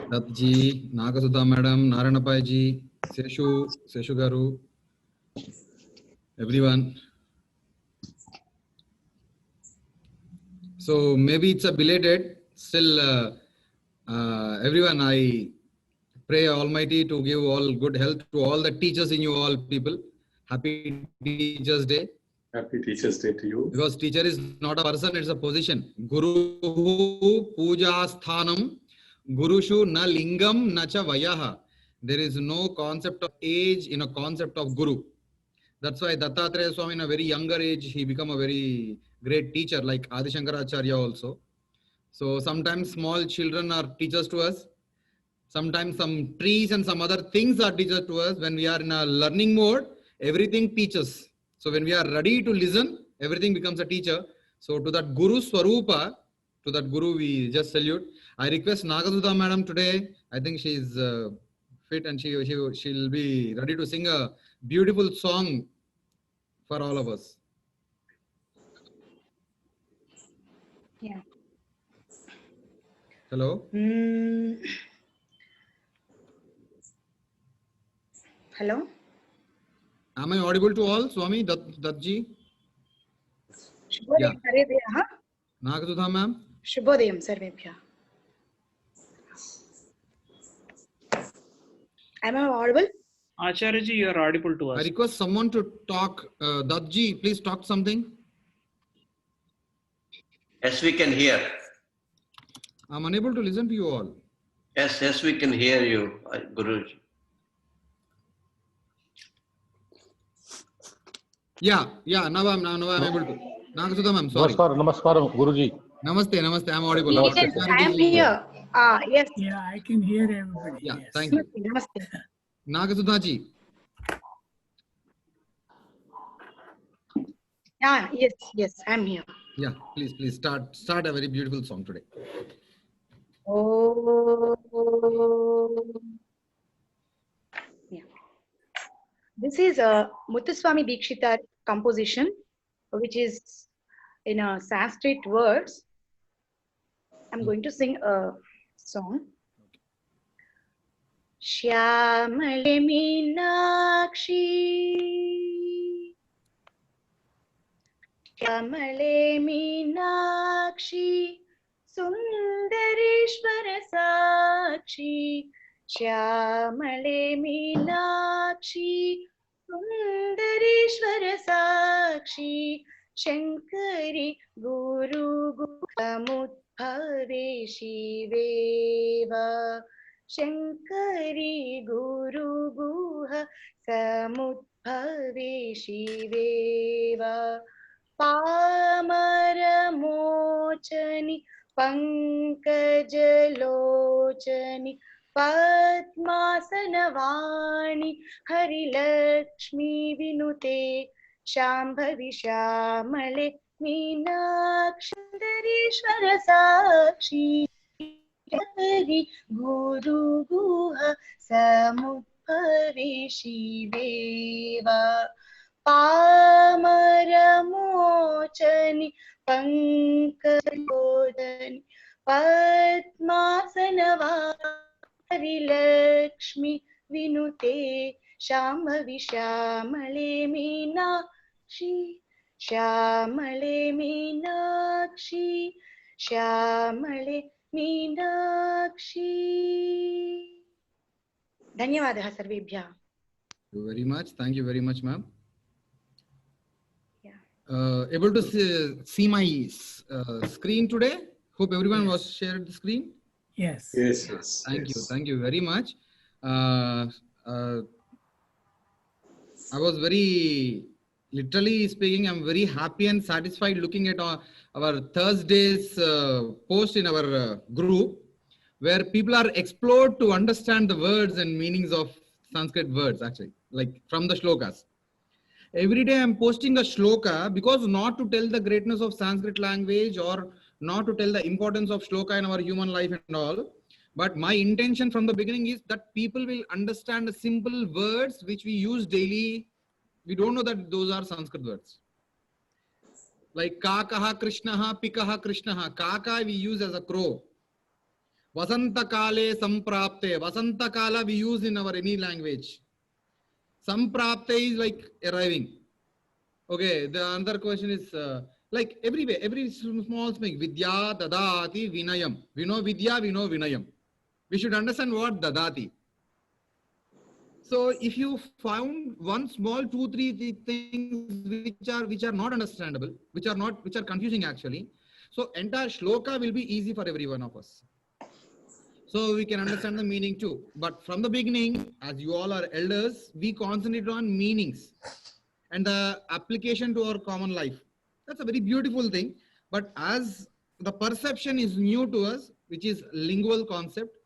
Datji, Nagasudha Madam, Naranapai ji, Seshu Garu, everyone. So maybe it's a belated, still everyone, I pray Almighty to give all good health to all the teachers in you all people. Happy Teachers Day. Happy Teachers Day to you. Because teacher is not a person, it's a position. Guru puja sthanam, gurushu na lingam na cha vayaha. There is no concept of age in a concept of guru. That's why Dattatreya Swami in a very younger age, he became a very great teacher like Adi Shankaracharya also. So sometimes small children are teachers to us. Sometimes some trees and some other things are teachers to us. When we are in a learning mode, everything teaches. So when we are ready to listen, everything becomes a teacher. So to that Guru Swarupa, to that Guru, we just salute. I request Nagasudha Madam today. I think she is fit and she'll be ready to sing a beautiful song for all of us. Yeah. Hello. Hello. Am I audible to all, Swami Datji? Shubhodayam sarvebhyah. Nagasudha ma'am. Shubhodayam sarvebhyah. Am I audible? Acharya ji, you are audible to us. I request someone to talk. Datji, please talk something. Yes, we can hear. I'm unable to listen to you all. Yes, we can hear you, Guruji. Yeah, now I'm able to. Nagasudha ma'am, sorry. Namaskaram, Guruji. Namaste, I'm audible. Yes, I am here. Yes. Yeah, I can hear everybody. Yeah, yes. thank you. Namaste. Nagasudha ji. Yes, I'm here. Yeah, please start a very beautiful song today. Oh. Yeah. This is a Muthuswami Dikshita composition, which is in a Sanskrit words. I'm going to sing a song. Shyamale Meenakshi, Shyamale Meenakshi, Sundareshwara Sakshi, Shyamale Meenakshi, Sundareshwara Sakshi, Shankari Guru Guhamudbhave Shiveva, Shankari Guru Guha Samudbhave Shiveva, Pamara Mochani Pankajalochani Padmasanavani Harilakshmi Vinute Shambhavi Shamale Meenakshandareshwara Sakshi Hari Guru Guha Samudbhave Shiveva, Pamara Mochani Pankajalochani Padmasanavani Lakshmi Vinute Shambhavi Shamale Meenakshi, Shamale Meenakshi, Shamale Meenakshi. Dhanyavadah sarvebhyah. Thank you very much. Thank you very much, ma'am. Yeah. Able to see my screen today? Hope everyone was shared the screen. Yes. Yes. Thank you very much. I was very, literally speaking, I'm very happy and satisfied looking at our Thursday's post in our group, where people are explored to understand the words and meanings of Sanskrit words, actually, like from the shlokas. Every day I'm posting a shloka, because not to tell the greatness of Sanskrit language or not to tell the importance of shloka in our human life and all, but my intention from the beginning is that people will understand the simple words which we use daily. We don't know that those are Sanskrit words. Like kakaha Krishnaha, pikaha Krishnaha. Kaka we use as a crow. Vasanta kale samprapte. Vasanta kala we use in our any language. Samprapte is like arriving. Okay, the another question is like everywhere, every small thing. Vidya dadati vinayam. We know vidya, we know vinayam. We should understand what dadati. So if you found one small 2-3 things which are not understandable, which are confusing actually, so entire shloka will be easy for every one of us. So we can understand the meaning too. But from the beginning, as you all are elders, we concentrate on meanings and the application to our common life. That's a very beautiful thing. But as the perception is new to us, which is lingual concept.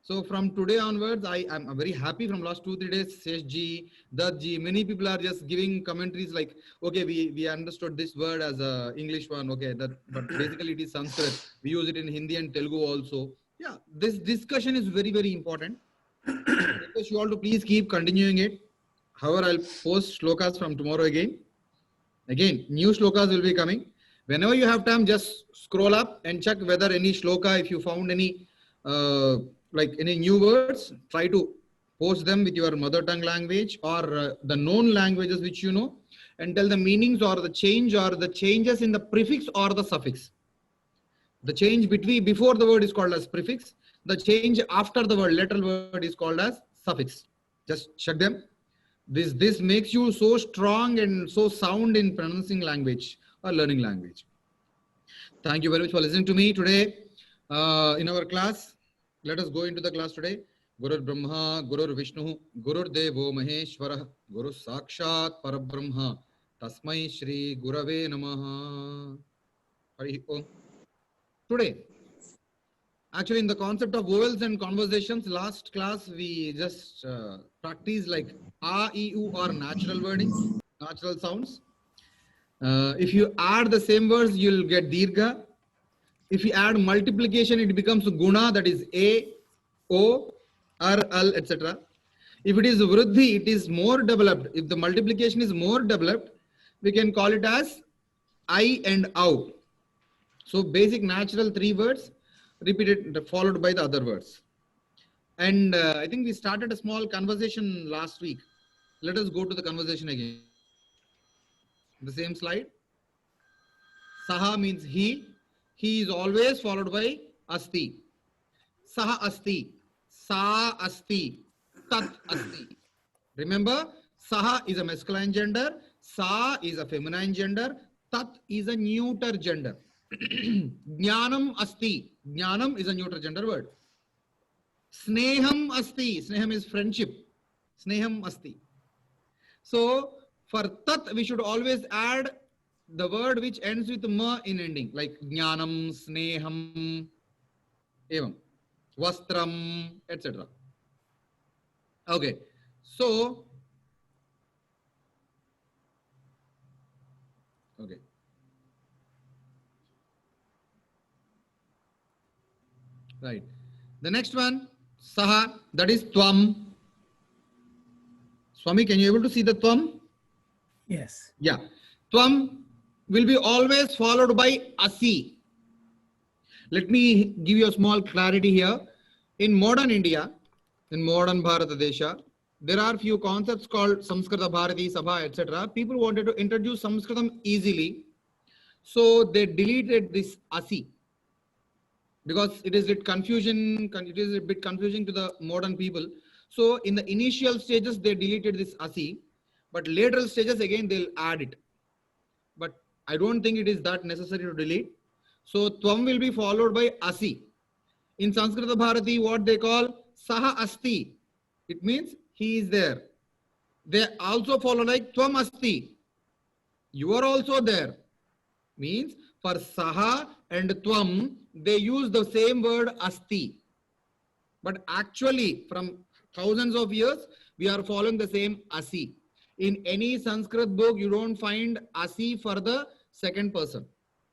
So from today onwards, I'm very happy from last 2-3 days, Seshji, Datji, many people are just giving commentaries like, okay, we understood this word as a English one. Okay, but basically it is Sanskrit. We use it in Hindi and Telugu also. Yeah, this discussion is very, very important. I request you all to please keep continuing it. However, I'll post shlokas from tomorrow again. Again, new shlokas will be coming. Whenever you have time, just scroll up and check whether any shloka, if you found any like any new words, try to post them with your mother tongue language or the known languages which you know, and tell the meanings or the change or the changes in the prefix or the suffix. The change before the word is called as prefix. The change after the word, letter word, is called as suffix. Just check them. This makes you so strong and so sound in pronouncing language or learning language. Thank you very much for listening to me today in our class. Let us go into the class today. Gurur Brahma, Gurur Vishnu, Gurur Devo Maheshwara, Guru Sakshat Parabrahma, Tasmai Shri Gurave Namaha. Hari Om. Today, actually in the concept of vowels and conversations, last class we just practiced like A, I, U or natural wording, natural sounds. If you add the same words, you'll get dirgha. If you add multiplication, it becomes guna, that is A, O, R, L, etc. If it is vruddhi, it is more developed. If the multiplication is more developed, we can call it as I and OU. So basic natural 3 words repeated followed by the other words. And I think we started a small conversation last week. Let us go to the conversation again. The same slide. Saha means he. He is always followed by asti. Saha asti. Sa asti. Tat asti. Remember, saha is a masculine gender. Sa is a feminine gender. Tat is a neuter gender. Jnanam asti. Jnanam is a neuter gender word. Sneham asti. Sneham is friendship. Sneham asti. So for tat, we should always add the word which ends with ma in ending, like jnanam, sneham, evam, vastram, etc. Okay, so okay. Right. The next one, saha, that is tvam. Swami, can you able to see the tvam? Yes. Yeah. Tvam will be always followed by asi. Let me give you a small clarity here. In modern India, in modern Bharatadesha, there are few concepts called Samskrita Bharati Sabha, etc. People wanted to introduce Sanskritam easily. So they deleted this asi. Because it is a bit confusing to the modern people. So in the initial stages, they deleted this asi, but later stages again they'll add it. But I don't think it is that necessary to delete. So tvam will be followed by asi. In Sanskrita Bharati, what they call saha asti. It means he is there. They also follow like tvam asti. You are also there. Means for saha and tvam, they use the same word asti. But actually, from thousands of years, we are following the same asi. In any Sanskrit book, you don't find asi for the second person.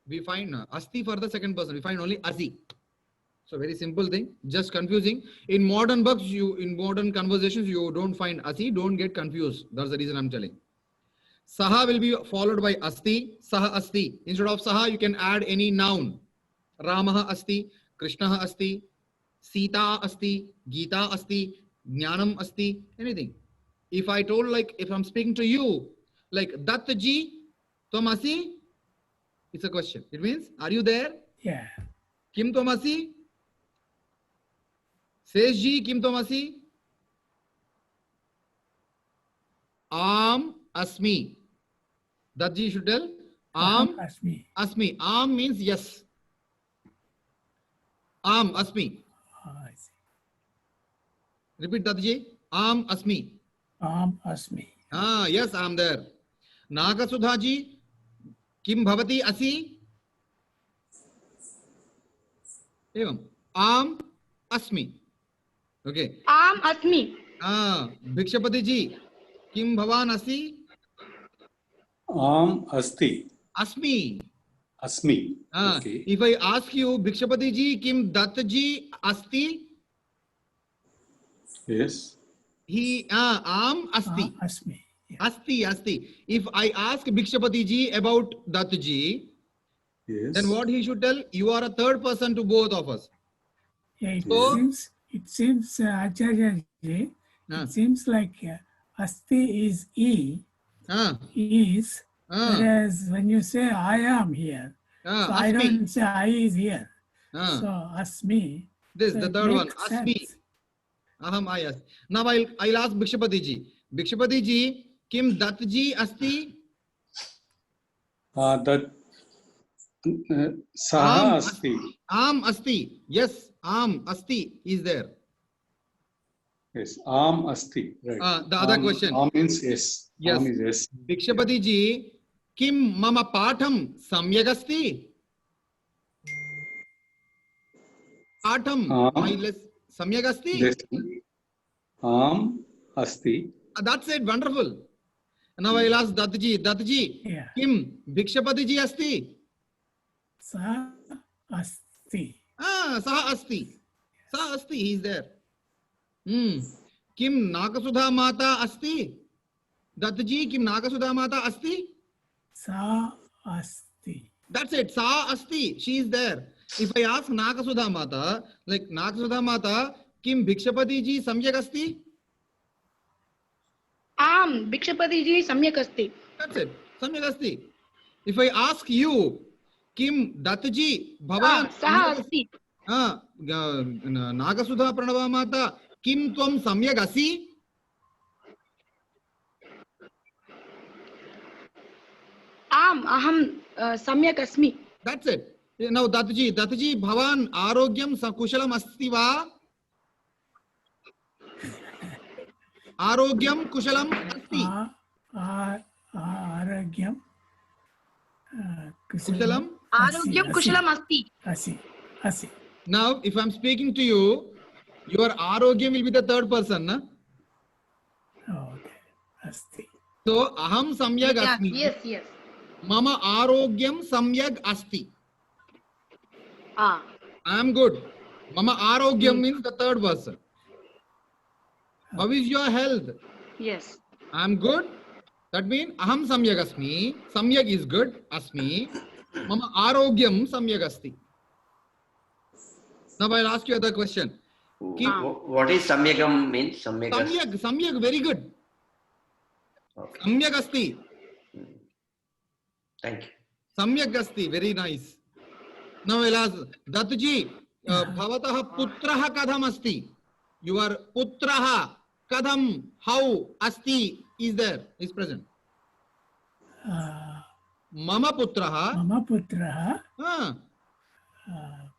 We find asti for the second person. We find only asi. So very simple thing, just confusing. In modern books, in modern conversations, you don't find asi. Don't get confused. That's the reason I'm telling. Saha will be followed by asti, saha asti. Instead of saha, you can add any noun. Ramaha asti, Krishnaha asti, Sita asti, Gita asti, Jnanam asti, anything. If I told, like, if I'm speaking to you, like, Dattaji, Tomasi, it's a question. It means, are you there? Yeah. Kim Tomasi? Seshji, Kim Tomasi? Am Asmi. Dattaji should tell. Am Asmi. Asmi. Am means yes. Am Asmi. I see. Repeat, Dattaji. Am Asmi. Asmi. Ah, yes, I am there. Nagasudhaji, Kim Bhavati Asi? Evam. Am Asmi. Okay. Am Asmi. Ah, Bhikshapati ji, Kim Bhavan Asi? Asti. Asmi. Asmi. Ah, Okay. if I ask you, Bhikshapati ji, Kim Dattaji Asti? Yes. He, Am Asti. Asmi. Yeah. Asti. If I ask Bhikshapati ji about Dattaji, Yes. then what he should tell? You are a third person to both of us. Yeah, So- it seems Acharya ji, Ah. it seems like Asti is Ah, is, ah, whereas when you say I am here, so I Asmi. don't say I is here. Ah, So Asmi. this so the it third one. makes Asmi. sense. Aham ayas. Now I'll ask Bhikshapati ji. Bhikshapati ji, Kim Dattaji Asti? That Saha Am Asti. Am Asti. Yes, Am Asti is there. Yes. Am Asti. Right. The other question. Am means yes. Yes. Am is yes. Bhikshapati ji, Kim Mama Patham Samyak Asti? Patham, my less Samyak Asti? Yes. Am Asti. That's it, wonderful. Now I'll ask Dattaji. Dattaji, Yeah. Kim Bhikshapati ji Asti? Sa Asti. Ah, Saha Asti. Saha Asti, he is there. Kim Nagasudha Mata Asti? Dattaji, Kim Nagasudha Mata Asti? Sa Asti. That's it, Sa Asti, she is there. If I ask Nagasudha Mata, like Nagasudha Mata, Kim Bhikshapati ji Samyak Asti? Am Bhikshapati ji Samyak Asti. That's it, Samyak Asti. If I ask you, Kim Dattaji Bhavan Saha Asti. Nagasudha Pranava Mata, Kim Tvam Samyak Asi? Am Aham Samyak Asmi. That's it. Now Dattaji, Bhavan Arogyam Kushalam Asti Va? Arogyam Kushalam Asti. Aragyam. Kushalam. Arogyam Kushalam Asti. Asi. Now, if I'm speaking to you, your Arogyam will be the third person. Na? Oh, okay. Asti. So, Aham Samyak Yeah, Asmi. yes. Mama Arogyam Samyak Asti. Ah. I am good. Mama Arogyam means the third person. How is your health? Yes. I am good. That means Aham Samyak Asmi. Samyak is good. Asmi. Mama Arogyam Samyak Asti. Now I'll ask you another question. What is Samyagam means? Samyak, very good. Okay. Samyak Asti. Thank you. Samyak Asti, very nice. Now I'll ask Dattaji, Bhavataha Putraha Kadham Asti. Your Putraha Kadham, how Asti is there, is present. Mama Putraha. Mama Putraha.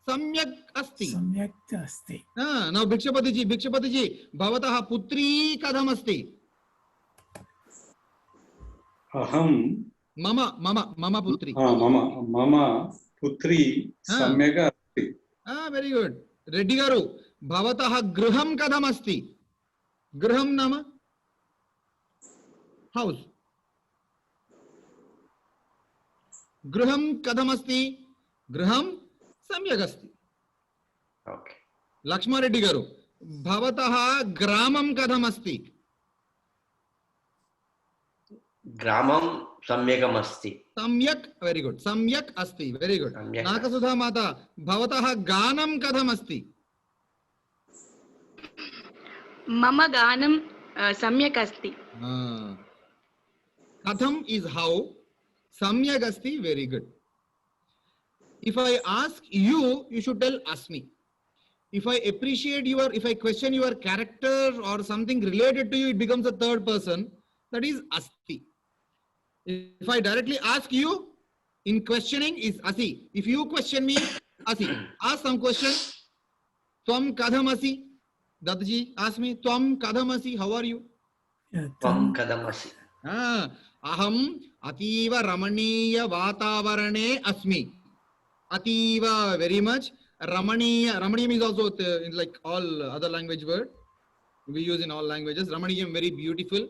Samyak Asti. Samyak Asti. Now Bhikshapati ji, Bhavataha Putri Kadham Asti. Aham. Mama Putri. Mama Putri Samyaga Asti. Very good. Reddy Garu, Bhavataha Griham Kadham Asti. Griham Nama? House. Griham Kadham Asti. Griham Samyak Asti. Okay. Lakshma Reddy Garu, Bhavataha Gramam Kadham Asti. Gramam Samyagam Asti. Samyak, very good. Samyak Asti, very good. Samyak Nakasudha Mata, Bhavataha Ganam Kadham Asti. मम गानं सम्यक् अस्ति. Katham is how. Samyak asti, very good. If I ask you, you should tell asmi. If I question your character or something related to you, it becomes a third person. That is asti. If I directly ask you, in questioning is asi. If you question me, asi. Ask some question. Tvam kadham asi. Dattaji, ask me. Tvam kadham asi. How are you? Tvam kadamasi. Aham ativa ramaniya vatavarane asmi. Ativa, very much. Ramaniyam is also like all other language word we use in all languages. Ramaniyam, very beautiful.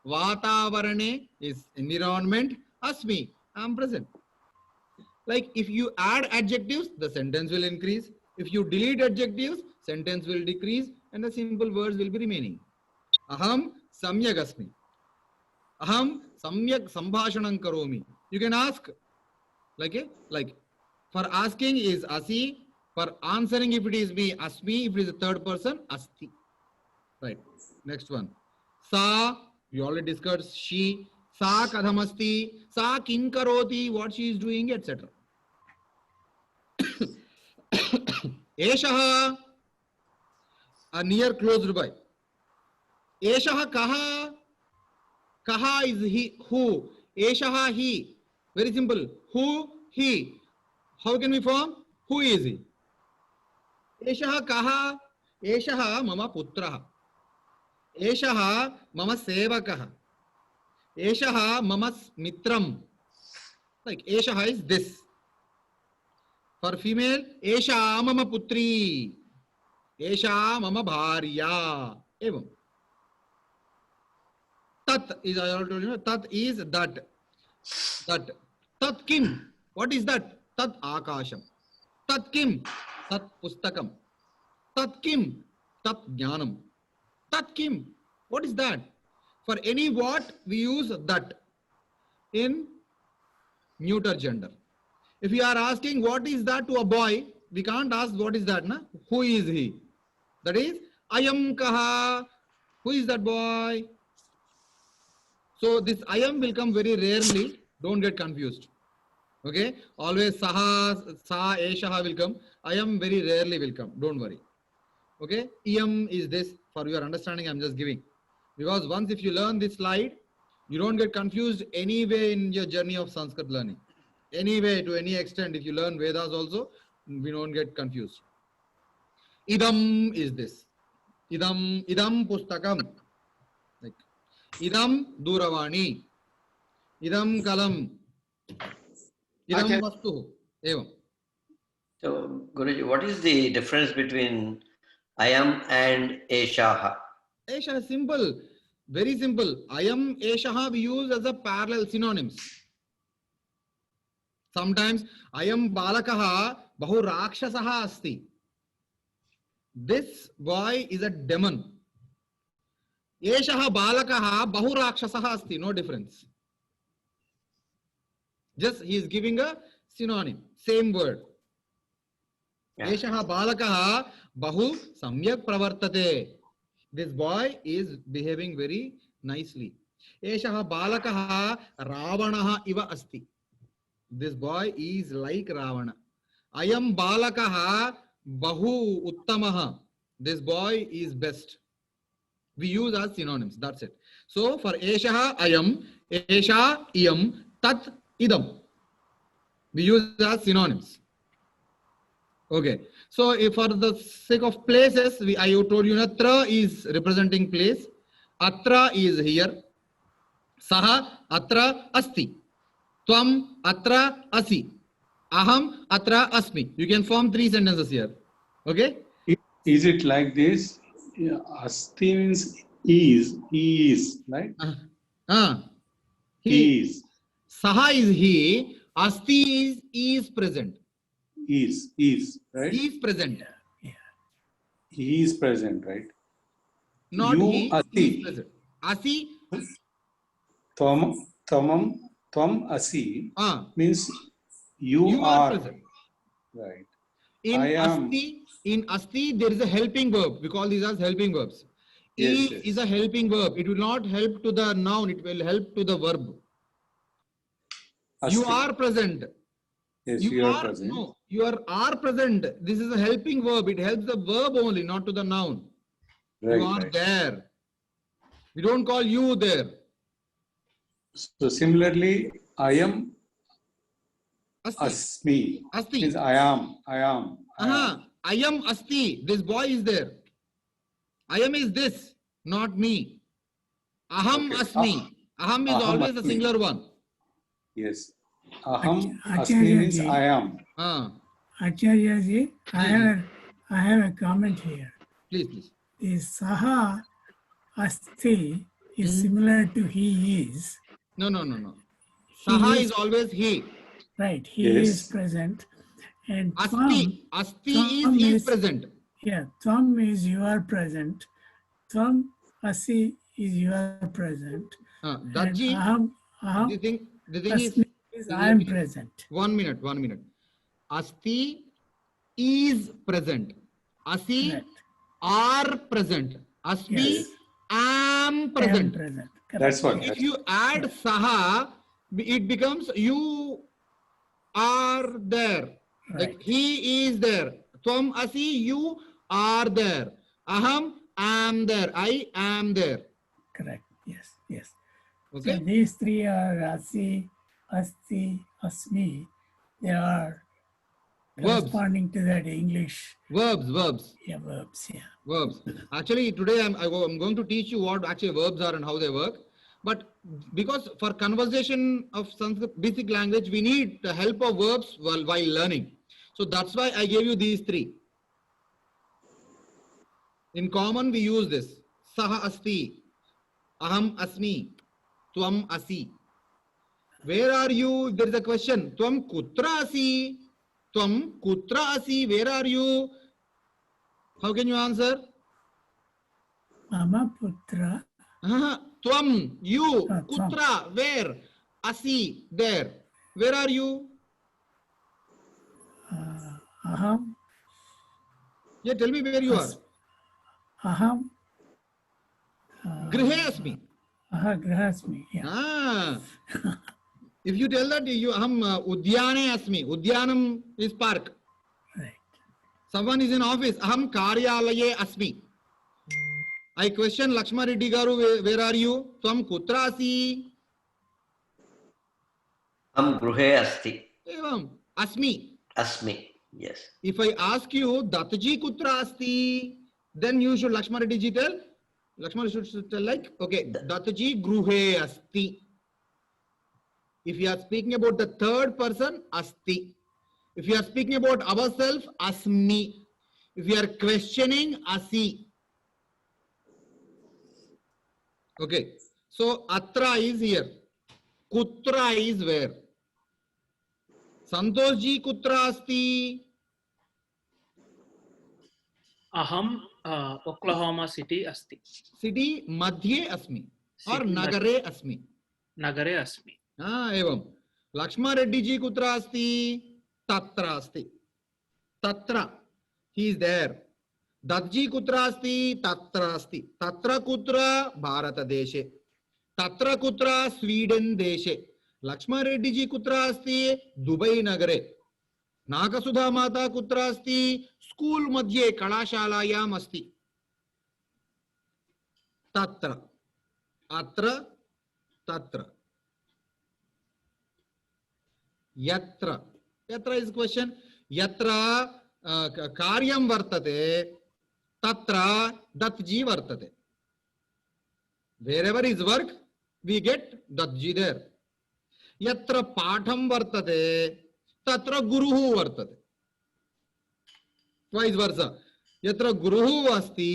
Vatavarane is environment. Asmi, I am present. Like if you add adjectives, the sentence will increase. If you delete adjectives, sentence will decrease and the simple words will be remaining. Aham samyak asmi. Aham samyak sambhashanam karomi. You can ask like for asking is asi. For answering, if it is me, asmi. If it is a third person, asti. Right. Next one. Sa, we already discussed. She. Sa kadhamasti. Sa kin karoti. What she is doing, etc. Eshaha, a near closed by. Eshaha kaha. Kaha is he, who. Eshaha, he. Very simple. Who, he. How can we form? Who is he? Eshaha kaha. Eshaha mama putraha. Eshaha mama sevakaha. Eshaha mama mitram. Like Eshaha is this. For female, Esha mama putri. Esha mama bharya. Evam. Tat is, I already told you, tat is that. That. Tat kim. What is that? Tat akasham. Tat kim. Tat pustakam. Tat kim. Tat jnanam. Tat kim. What is that? For any what, we use that in neuter gender. If you are asking what is that to a boy, we can't ask what is that, na? Who is he? That is, ayam kaha. Who is that boy? So this ayam will come very rarely. Don't get confused. Okay? Always saha, sa, eshaha will come. Ayam very rarely will come. Don't worry. Okay? Iyam is this. For your understanding, I'm just giving. Because once if you learn this slide, you don't get confused anyway in your journey of Sanskrit learning. Anyway, to any extent, if you learn Vedas also, we don't get confused. Idam is this. Idam pustakam. Like, idam duravani. Idam kalam. Idam vastu. Evam. So, Guruji, what is the difference between ayam and eshaha? Esha is simple. Very simple. Ayam, eshaha we use as a parallel synonyms. Sometimes ayam balakaha bahu rakshasaha asti. This boy is a demon. Eshaha balakaha bahu rakshasaha asti. No difference. Just he is giving a synonym. Same word. Eshaha balakaha bahu samyak pravartate. This boy is behaving very nicely. Eshaha balakaha ravanaha iva asti. This boy is like Ravana. Ayam balakaha bahu uttamaha. This boy is best. We use as synonyms. That's it. So for eshaha ayam, esha iyam, tat idam. We use as synonyms. Okay. So if for the sake of places, I told you Tra is representing place. Atra is here. Saha atra asti. Tvam atra asi. Aham atra asmi. You can form 3 sentences here. Okay? Is it like this? Yeah, asti means is. He is, right? He is. Saha is he. Asti is present. Is, right? He is present. He is present, right? Not You he asti. is present. Asi. Tvam asi means you are present. right. In I am. asti, there is a helping verb. We call these as helping verbs. Yes, is yes. a helping verb. It will not help to the noun. It will help to the verb. You Asti. are present. Yes, you are present. No, you are present. This is a helping verb. It helps the verb only, not to the noun. Right, You are right. there. We don't call you there. So similarly, I am Asti. asmi. Asti. Means I am. I am asti. This boy is there. I am is this, not me. Aham Okay. asmi. Aham is Aham always the asmi. singular one. Yes. Aham asmi Acharya means ji. I am. Acharya ji, I have a comment here. Please, please. The Saha Asti is similar to he is. No. He Saha is- is always he. Right, he Yes. is present. And Asti. Tvam, Asti Tvam is present. yeah, Tvam is you are present. Tvam Asi is you are present. And Daji. Aham The thing Asmi is I am present. 1 minute. Asti is present. Asi Correct. are present. Asmi Yes. am I am present. present. Correct. That's what. If you add saha, it becomes you are there. Like Right. he is there. Tvam asi, you are there. Aham am there. I am there. Correct. Yes. Yes. Okay. So these three are Asi, Asti, Asmi. They are Verbs. corresponding to that English Verbs. verbs. Yeah. Verbs. Actually, today I'm going to teach you what actually verbs are and how they work. But because for conversation of Sanskrit basic language, we need the help of verbs while learning. So that's why I gave you these three. In common, we use this. Saha asti, aham asmi, tvam asi. Where are you? If there is a question. Tvam kutra asi? Tvam kutra asi? Where are you? How can you answer? Mama Putra. Tvam, you, Tvam. kutra, where? Asi, there. Where are you? Aham. Yeah, tell me where you are. Aham. Grihe asmi. Aha Grahasmi. Yeah. If you tell that you aham udyane asmi, udyanam is park. Right. Someone is in office, aham karyalaye asmi. I question Lakshma Reddy garu, where are you? Tvam kutra asi? Am gruhe asti. Evam, asmi. Asmi. Yes. If I ask you, Dataji kutra asti, then you should Lakshma Reddy ji tell. Lakshma should tell like, okay, Dataji gruhe asti. If you are speaking about the third person, asti. If you are speaking about ourselves, asmi. If you are questioning, asi. Okay. So, atra is here. Kutra is where? Santosh ji kutra asti? Aham Oklahoma City asti. City madhye asmi or City nagare asmi. Nagare asmi. एवं लक्ष्मण रेड्डी जी कुत्र अस्ति तत्र अस्ति तत्र he is there दत्जी कुत्र अस्ति तत्र अस्ति तत्र कुत्र भारत देशे तत्र कुत्र स्वीडन देशे लक्ष्मण रेड्डी जी कुत्र अस्ति दुबई नगरे नागसुधा माता कुत्र अस्ति स्कूल मध्ये कलाशालायाम् अस्ति तत्र अत्र तत्र यत्र यत्र इज क्वेश्चन यत्र कार्यं वर्तते तत्र दत्जी वर्तते wherever is work we get datji there yatra patham vartate tatra guruhu vartate vice versa yatra guruhu asti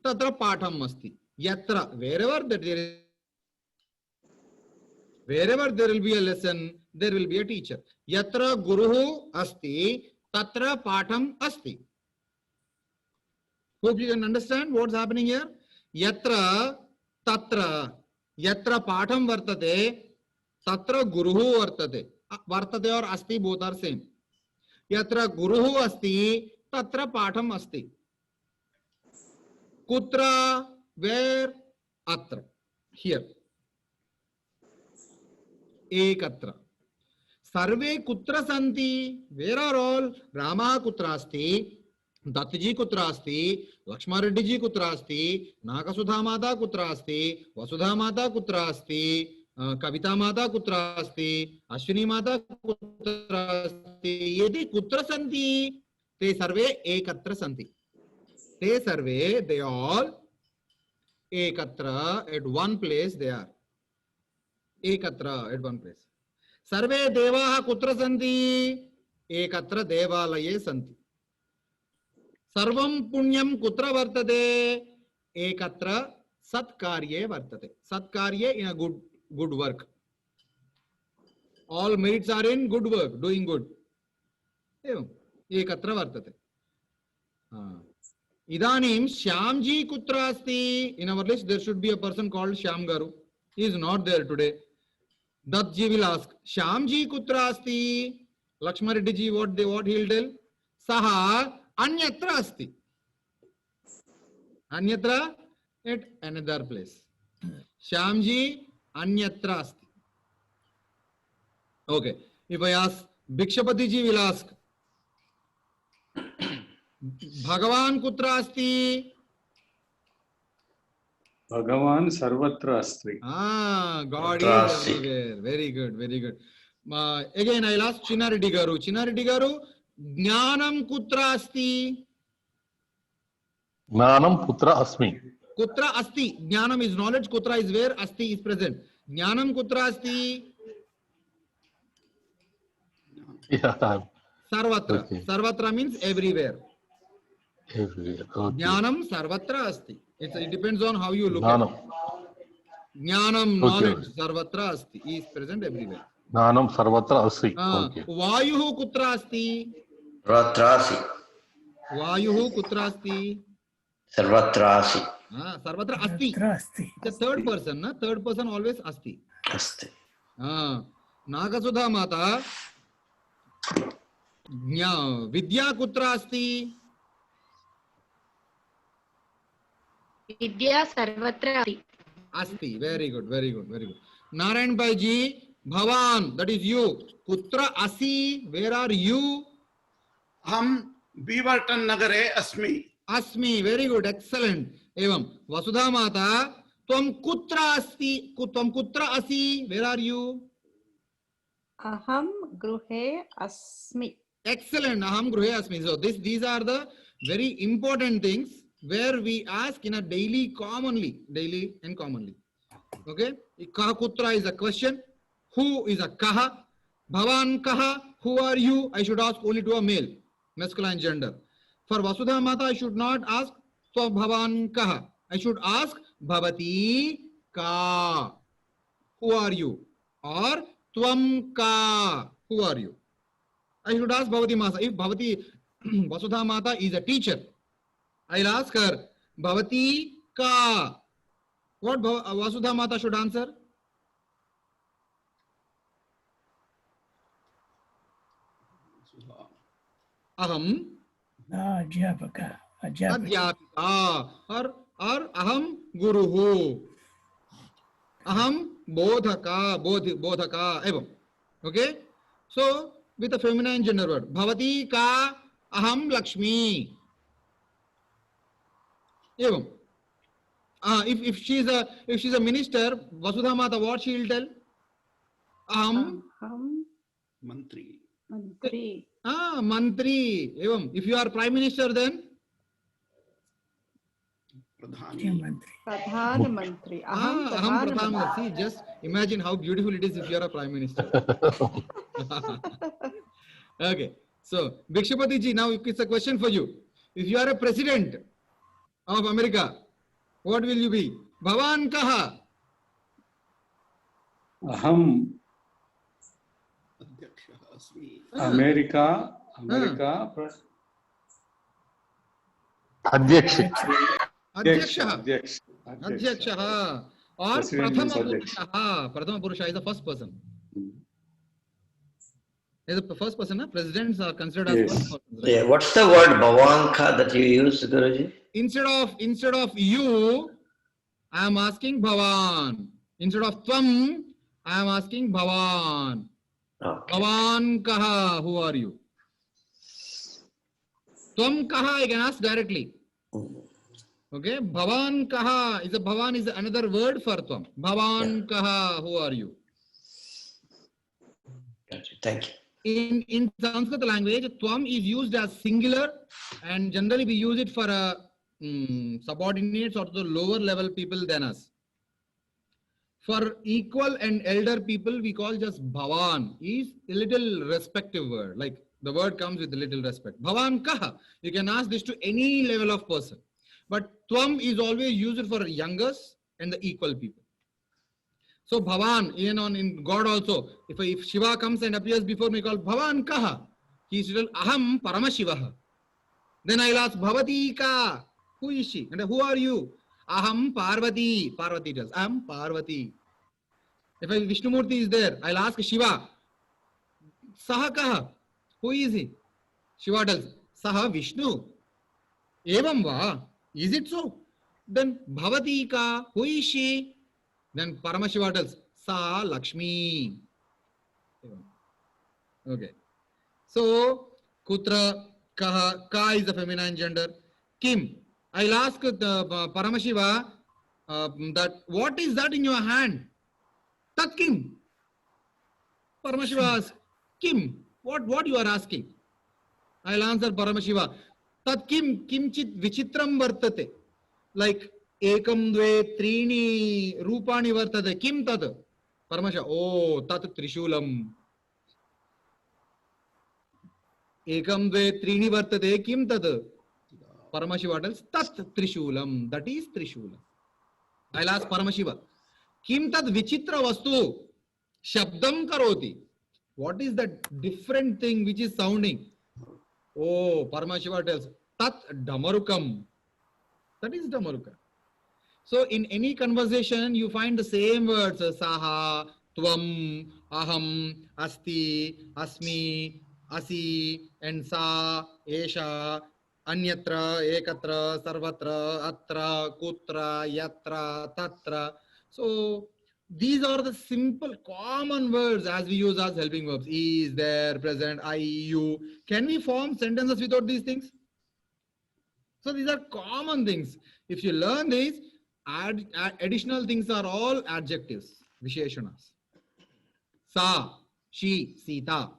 tatra patham asti yatra wherever there will be a lesson there will be a teacher yatra guruhu asti tatra patham asti. Hope you can understand what's happening here. Yatra tatra yatra patham vartate tatra guruhu vartate vartate or asti both are same. Yatra guruhu asti tatra patham asti. Kutra Where? Atra. Here. Ekatra. Sarve kutra santi. Where are all? Rama kutra asti. Dattji kutra asti. Lakshmana Reddy ji kutra asti. Nagasudha mata kutra asti. Vasudha mata kutra asti. Kavita mata kutra asti. Ashwini mata kutra asti. Yedi kutra santi. Te sarve ekatra santi. Te sarve, they all ekatra, at one place they are. Ekatra, at one place. Sarve devaha kutra santi. Ekatra devalaye santi. Sarvam punyam kutra vartate. Ekatra satkarye vartate. Satkarye in a good work. All merits are in good work, doing good. Ekatra vartate. Idanim Shyamji kutra asti. In our list there should be a person called Shyam Garu. He is not there today. Dattji will ask, Shyamji kutra asti? Lakshmana Reddy ji, what he will tell? Saha anyatra asti. Anyatra, at another place. Shyamji anyatra asti. Okay. If I ask, Bhikshapati ji will ask, Bhagavan kutra asti? Bhagavan sarvatra asti. God is everywhere. Very good, very good. Again, I'll ask Chinna Reddy Garu. Chinna Reddy Garu, Jnanam kutra asti? Jnanam putra asmi. Kutra asti. Jnanam is knowledge. Kutra is where. Asti is present. Jnanam kutra asti? Yeah. Sarvatra. Okay. Sarvatra means everywhere. Everywhere. Okay. Jnanam sarvatra asti. It depends on how you look Jnanam. at it. Jnanam, Okay. knowledge, sarvatra asti. He is present everywhere. Jnanam sarvatra asmi. Okay. Vayuhu kutra asti? Sarvatrasi. Vayuhu kutra asti? Sarvatrasi. Sarvatra asti. Asti. It's a third person, na? Third person always asti. Asti. Nagasudha mata. Vidya kutra asti? Vidya sarvatra asti. Asti. Very good, very good, very good. Narayan Bhai ji, Bhavan, that is you. Kutra asi? Where are you? हम बीवर्टन नगरे अस्मि. Asmi, very good, excellent. Evam, Vasudha Mata, Tvam kutra asti? Tvam kutra asi? Where are you? Aham gruhe asmi. Excellent, Aham Gruhe Asmi. So these are the very important things where we ask in a daily and commonly. Okay? Kaha kutra is a question. Who is a kaha? Bhavan kaha? Who are you? I should ask only to a male, masculine gender. For Vasudha Mata, I should not ask Tva Bhavan kaha. I should ask Bhavati ka. Who are you? Or Tvam ka. Who are you? I should ask Bhavati Mata. If Bhavati Vasudha Mata is a teacher, I'll ask her Bhavati ka. What Vasudha Mata should answer? Aham Adhyapaka. Adhyapika. Or Aham Guruhu. Aham Bodhaka. Bodhaka. Evam. Okay? So, with a feminine gender word. Bhavati ka Aham Lakshmi. Evam. If she's a minister, Vasudha Mata, what she will tell? Aham मंत्री. Mantri. Mantri. Evam. If you are prime minister, then प्रधानी. Pradhan Mantri. Aham Aham Pradhan Pradhan. Mantri. See, just imagine how beautiful it is if you are a prime minister. Okay. So, Bhikshapati ji, now it's a question for you. If you are a president of America, what will you be? Bhavan kaha? Aham अध्यक्षः अस्मि. America. Adhyakshi. Adhyakshaha. Or President means Prathama Purushaha. Prathama Purusha is the first person. Is the first person, na? Presidents are considered as Yes. first person. Right? Yeah, what's the word Bhavanka that you use, Guruji? Instead of you, I am asking Bhavan. Instead of Tvam, I am asking Bhavan. Okay. Bhavan kaha, who are you? Tvam kaha, I can ask directly. Okay, Bhavan kaha is Bhavan is another word for Tvam. Bhavan kaha, who are you? Gotcha. Thank you. In Sanskrit language, Tvam is used as singular, and generally we use it for subordinates or the lower level people than us. For equal and elder people, we call just Bhavan. Is a little respective word, like the word comes with a little respect. Bhavan kaha. You can ask this to any level of person. But Tvam is always used for youngest and the equal people. So Bhavan, even in God also, if Shiva comes and appears before me, call Bhavan kaha. He is told Aham Paramashivaha. Then I'll ask Bhavati ka. Who is she? And who are you? Aham Parvati. Parvati does. Aham Parvati. If Vishnumurti is there, I'll ask Shiva. Saha kaha. Who is he? Shiva tells Saha Vishnu. Evam va. Is it so? Then Bhavati ka. Who is she? Then Paramashiva tells Sa Lakshmi. Okay. So Kutra kaha. Ka is the feminine gender. Kim. I'll ask Paramashiva that what is that in your hand? Tat Kim. Paramashiva asks, Kim, what you are asking? I'll answer Paramashiva. Tat Kim Kimchit Vichitram Vartate. Like Ekam Dve Trini Rupani Vartate. Kim Tat? Paramashiva. Oh, Tat Trishulam. Ekam Dve Trini Vartate. Kim Tat? Paramashiva tells Tat Trishulam. That is Trishulam. I'll ask Paramashiva. Kim Tat Vichitra Vastu Shabdam Karoti. What is that different thing which is sounding? Oh, Paramashiva tells Tat Dhamarukam. That is Dhamaruka. So in any conversation, you find the same words. Saha, Tvam, Aham, Asti, Asmi, Asi, and Sa, Esha, Anyatra, Ekatra, Sarvatra, Atra, Kutra, Yatra, Tatra. So these are the simple common words as we use as helping verbs. Is, there, present, I, you. Can we form sentences without these things? So these are common things. If you learn these, additional things are all adjectives, Visheshanas. Sa, she, Sita.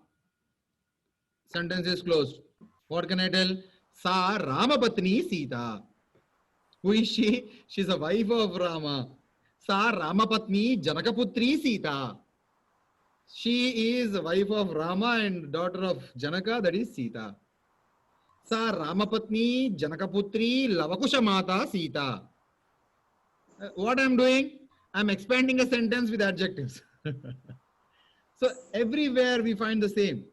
Sentence is closed. What can I tell? Sa Ramapatni Sita. Who is she? She's a wife of Rama. Sa Ramapatni Janakaputri Sita. She is the wife of Rama and daughter of Janaka, that is Sita. Sa Ramapatni Janakaputri Lavakusha Mata Sita. What I'm doing? I'm expanding a sentence with adjectives. So everywhere we find the same.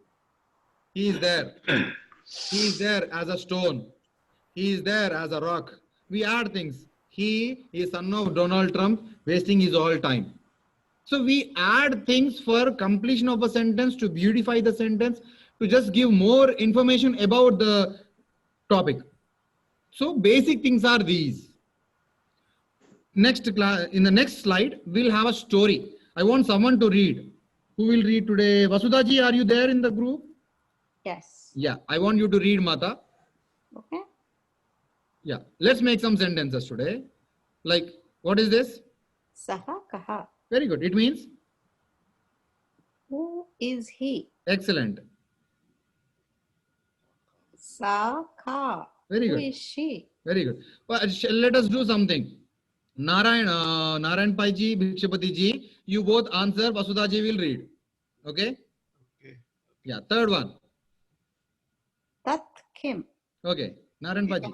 He is there. He is there as a stone. He is there as a rock. We add things. He is son of Donald Trump, wasting his all time. So we add things for completion of a sentence, to beautify the sentence, to just give more information about the topic. So basic things are these. Next class, in the next slide, we'll have a story. I want someone to read. Who will read today? Vasudha ji, are you there in the group? Yes. Yeah, I want you to read, Mata. Okay. Yeah, let's make some sentences today. Like, what is this? Saha kaha. Very good. It means? Who is he? Excellent. Sa ka. Very Who good. is she? Very good. Well, let us do something. Narayan Pai ji, Bhikshapati ji, you both answer. Vasudha ji will read. Okay? Okay. Yeah, third one. Tat kim. Okay, Narayan Pai ji.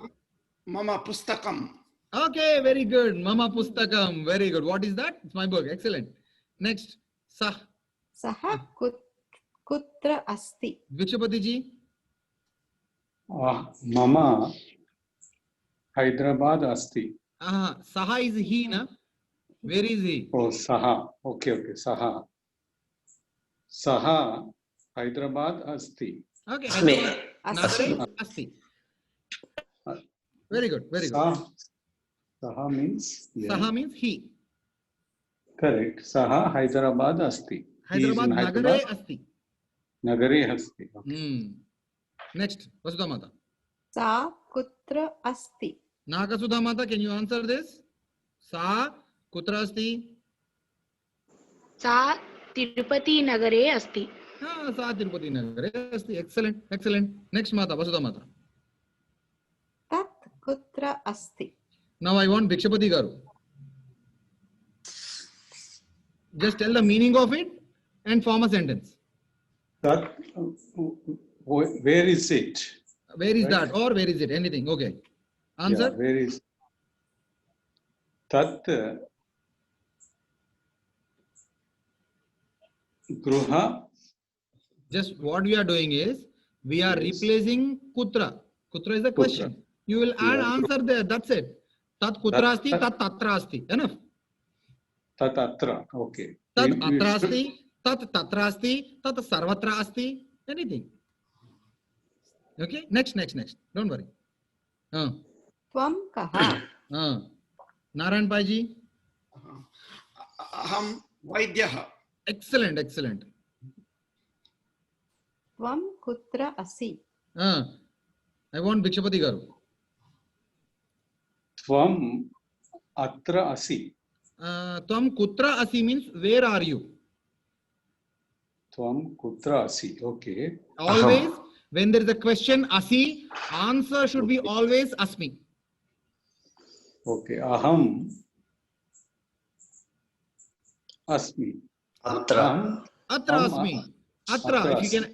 Mama Pustakam. Okay, very good. Mama Pustakam. Very good. What is that? It's my book. Excellent. Next. Sah. Saha kutra asti. Bhikshapati ji. Mama Hyderabad asti. Saha is he, na? Where is he? Oh, Saha. Okay, okay. Saha. Saha Hyderabad asti. Okay. Asmi. Nagare asti. Very good. Very good. Saha means yeah. Saha means he. Correct. Saha Hyderabad asti. He is Hyderabad in nagare asti. Nagare asti. Okay. Hmm. Next, Vasudha Mata. Sa kutra asti. Nakasudha Mata, can you answer this? Sa kutra asti? सा तिरुपति नगरे अस्ति Ah, Sa Tirupati nagare asti. Excellent, excellent. Next Mata, Vasudha Mata. Tat kutra asti. Now I want Bhikshapati Garu. Just tell the meaning of it and form a sentence. That, where is it? Where is Right. that or where is it? Anything. Okay. Answer? Yeah, where is Tat Gruha. Just what we are doing is we are Yes. replacing kutra. Kutra is the question. You will add Yeah. answer there. That's it. Tat kutra Tat- asti, tat- tat tatra asti. Enough. Tat atra. Okay. Tat You- you atra should- asti, tat tatra asti, tat sarvatra asti. Anything. Okay. Next. Don't worry. Tvam kaha. Narayan Pai ji. Aham Vaidyah. Excellent. Tvam kutra asi. I want Bhikshapati Garu. Tvam atra asi. Tvam kutra asi means where are you? Tvam kutra asi. Okay. Always, when there is a question, asi, answer should be always asmi. Okay. Aham asmi. Atra. Aham Atra Aham, asmi. Atra. atra If you can,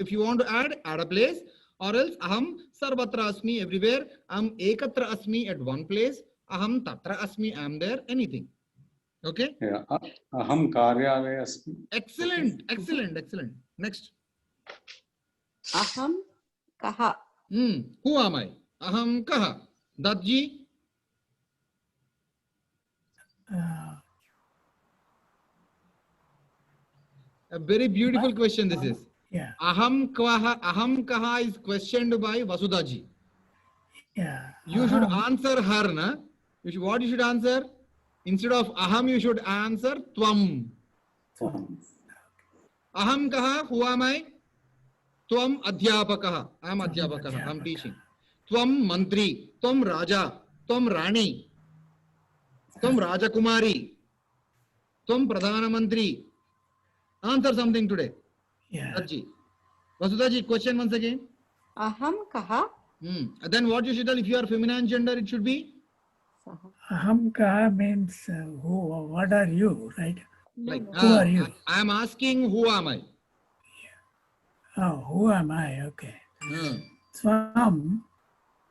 if you want to add a place, or else aham sarvatra asmi everywhere. Aham ekatra asmi at one place. Aham tatra asmi. I am there. Anything. Okay. Yeah. Aham karyalaya asmi. Excellent. Next. Aham kaha. Who am I? Aham kaha. Datji. A very beautiful question this is. Yeah. Aham kaha is questioned by Vasudha ji. Yeah. You should Aham. answer her, na? What you should answer? Instead of aham, you should answer tvam. Tvam. Aham kaha, who am I? Tvam adhyapakaha. I am adhyapakaha. I am teaching. Tvam mantri. Tvam raja. Tvam rani. Tvam rajakumari. Tvam pradhana mantri. Answer something today. Yeah. Datji. Vasudha ji, question once again. Aham kaha. Then what you should tell, if you are feminine gender, it should be Saha. Aham kaha means who, what are you, right? like, Who are you? I am asking, who am I? Oh, who am I? Okay. Uh, Swam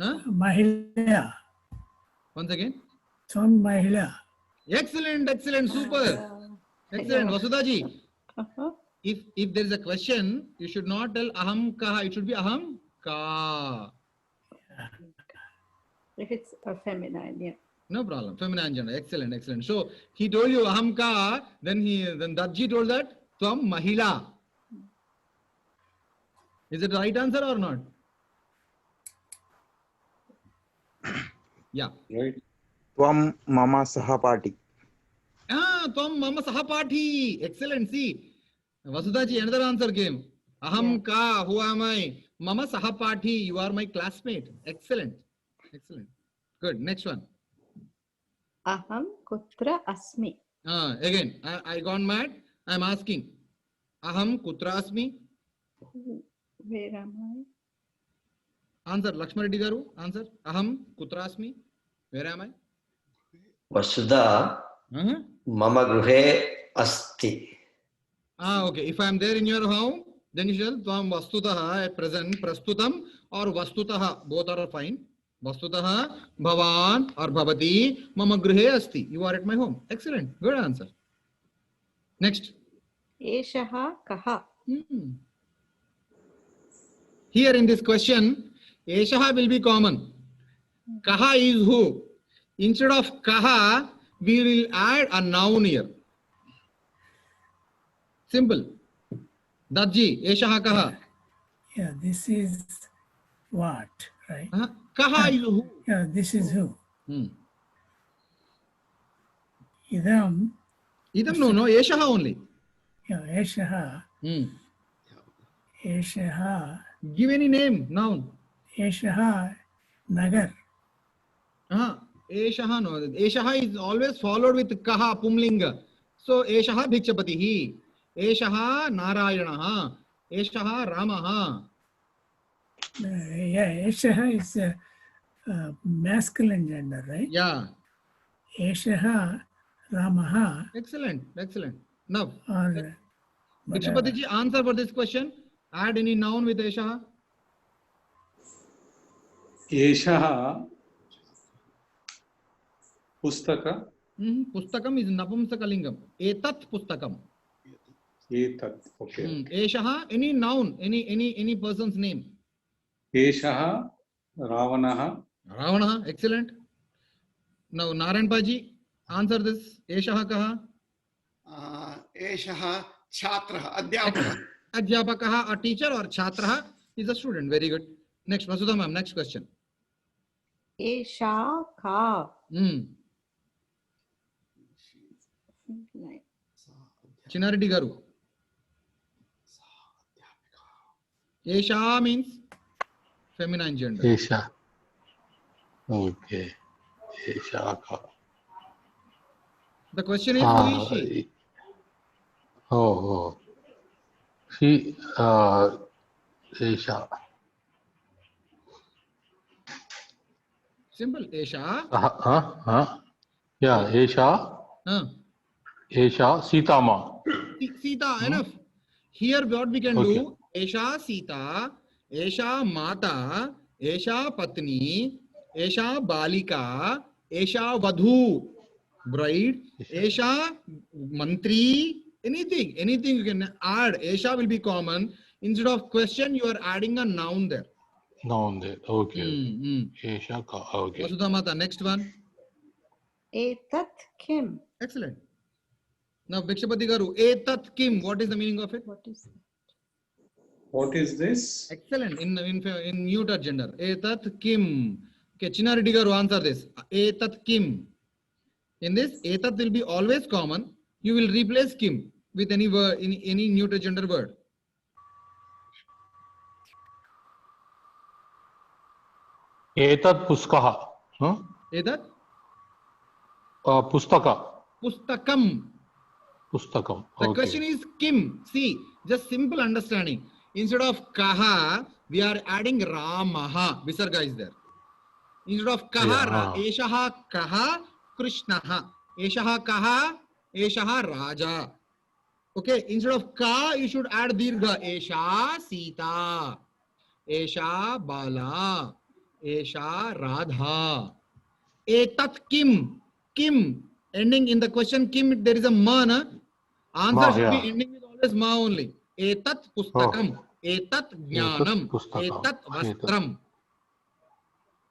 huh? Mahila. Once again. Swam Mahila. Excellent, super. Excellent. Vasudha ji, Uh-huh. if there is a question, you should not tell aham kaha, it should be aham ka. If it's a feminine, yeah. No problem. Feminine gender. Excellent. So he told you aham ka, then Datji told that tvam mahila. Is it the right answer or not? Yeah. Right. त्वं मम सहपाठी Tvam mama sahapati. Excellent. See, Vasudha ji, another answer came. Aham ka, who am I? Mama sahapati, you are my classmate. Excellent. Good. Next one. Aham kutra asmi. Again, I gone mad. I am asking. Aham kutra asmi? Where am I? Answer. Lakshman Reddy Garu. Answer. Aham kutra asmi? Where am I? Vasudha, mama gruhe asti. Okay. If I am there in your home, then you shall tvam vastutaha at present prastutam or vastutaha. Both are fine. Vastutaha bhavan or bhavati mama gruhe asti. You are at my home. Excellent. Good answer. Next. Eshaha kaha. Here in this question, Eshaha will be common. Kaha is who. Instead of kaha, we will add a noun here. Simple. Datji, Eshaha kaha. Yeah, this is what, right? Kaha is who. Yeah, this is who. idam. Idam no, Eshaha only. Yeah, eshaha. Hmm. Eshaha. Give any name, noun. Eshaha nagar. Eshaha no. Eshaha is always followed with kaha, pumlinga. So Eshaha Bhikshapatihi. Eshaha Narayanaha. Eshaha Ramaha. Yeah, eshaha is masculine gender, right? Yeah. Eshaha Ramaha. Excellent. Excellent. Now, Or Bhikshapatiji, answer for this question. Add any noun with Eshaha. Eshaha Pustaka. Pustakam is Napumsakalingam. Etat Pustakam. Etat. Okay. Eshaha, any noun, any person's name. Eshaha Ravanaha. Ravana, excellent. Now, Narayan Paji, answer this. Eshaha kaha? एषः छात्रः अध्यापकः Adhyapakaha, a teacher, or Chhatraha is a student. Very good. Next, Vasudha ma'am, next question. Esha ka. Chinnareddy Garu. Esha means feminine gender. Esha. Okay. Eshaka. The question is, who is she? Oh. She, Esha. Simple. Esha. Yeah, Esha. Esha Sitama. Sita, enough. Here what we can do, Esha Sita, Esha Mata, Esha Patni, Esha Balika, Esha Vadhu, bride, Esha Mantri, anything you can add. Esha will be common. Instead of question, you are adding a noun there. Noun there. Okay. Esha ka. Okay. Vasudha Mata, next one. Etat kim. Excellent. Now, Bhikshapati Garu, Etat Kim, what is the meaning of it? What is that? What is this? Excellent. In neuter gender. Etat Kim. Okay, Chinnareddy Garu, answer this. Etat Kim. In this, Etat will be always common. You will replace Kim with any word, any neuter gender word. Etat Puskaha. Etat? Pustaka. Pustakam. Pustakam. The question is Kim. See, just simple understanding. Instead of Kaha, we are adding Ramaha. Visarga is there. Instead of Kaha, Eshaha Kaha, Krishnaha. Eshaha Kaha, Eshaha Raja. Okay, instead of Ka, you should add Dirgha. Esha Sita. Esha Bala. Esha Radha. Etat Kim. Kim. Ending in the question Kim, there is a ma, na? Answer should be ending with always ma only. Etat Pustakam. Etat Jnanam. Etat Vastram.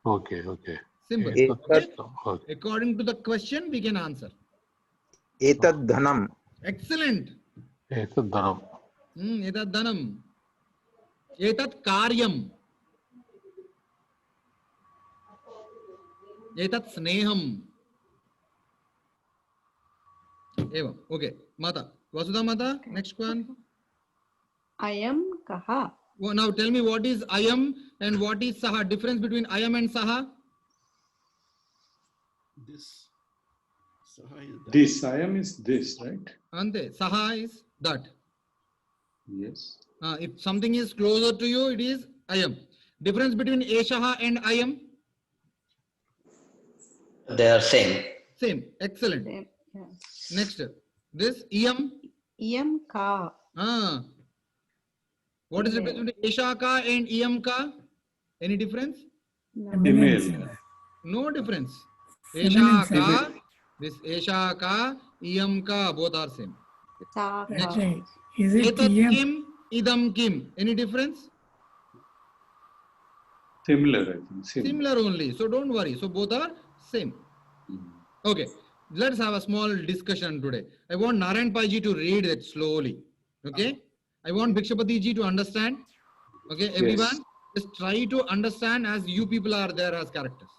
Okay. Simple. Etat, Okay? According to the question, we can answer. Etat Dhanam. Excellent. Etat Dhanam. Etat Dhanam. Etat Karyam. Etat Sneham. Evam. Okay. Mata. Vasudha Mata. Next one. Ayam kaha. Well, now tell me what is Ayam and what is Saha. Difference between Ayam and Saha. This. Saha is that. This. Ayam is this, right? Ante. Saha is that. Yes. If something is closer to you, it is Ayam. Difference between Eshaha and Ayam. They are same. Same. Excellent. Then, yeah. Next. This Iyam. Iyam ka. What is the difference between Esha ka and Iyam ka? Any difference? Female. No difference. Feminine Esha side. ka, this Esha ka, Iyam ka, both are same. Sa That's ka. right. Is it Etat Yam? Kim, Idam Kim. Any difference? Similar, I think. Similar only. So don't worry. So both are same. Okay. Let's have a small discussion today. I want Narayan Pai ji to read it slowly. Okay. I want Bhikshapati ji to understand. Okay. Everyone, just try to understand as you people are there as characters.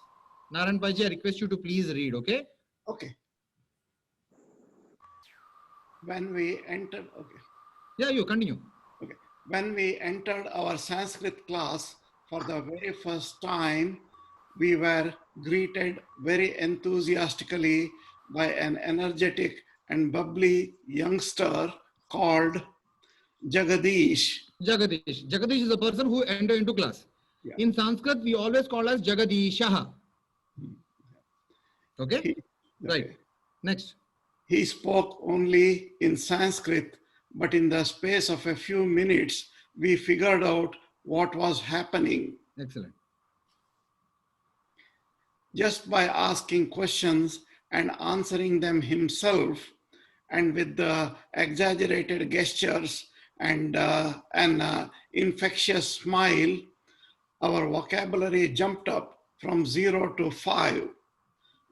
Narayan Pai ji, I request you to please read. Okay. Okay. when we entered, okay, Yeah, you continue. okay. When we entered our Sanskrit class for the very first time, we were greeted very enthusiastically by an energetic and bubbly youngster called Jagadish. Jagadish. Jagadish is the person who entered into class. Yeah. In Sanskrit, we always call as Jagadishaha. Okay? He, Right. okay. Next. He spoke only in Sanskrit, but in the space of a few minutes, we figured out what was happening. Excellent. Just by asking questions and answering them himself, and with the exaggerated gestures and an infectious smile, our vocabulary jumped up from 0 to 5.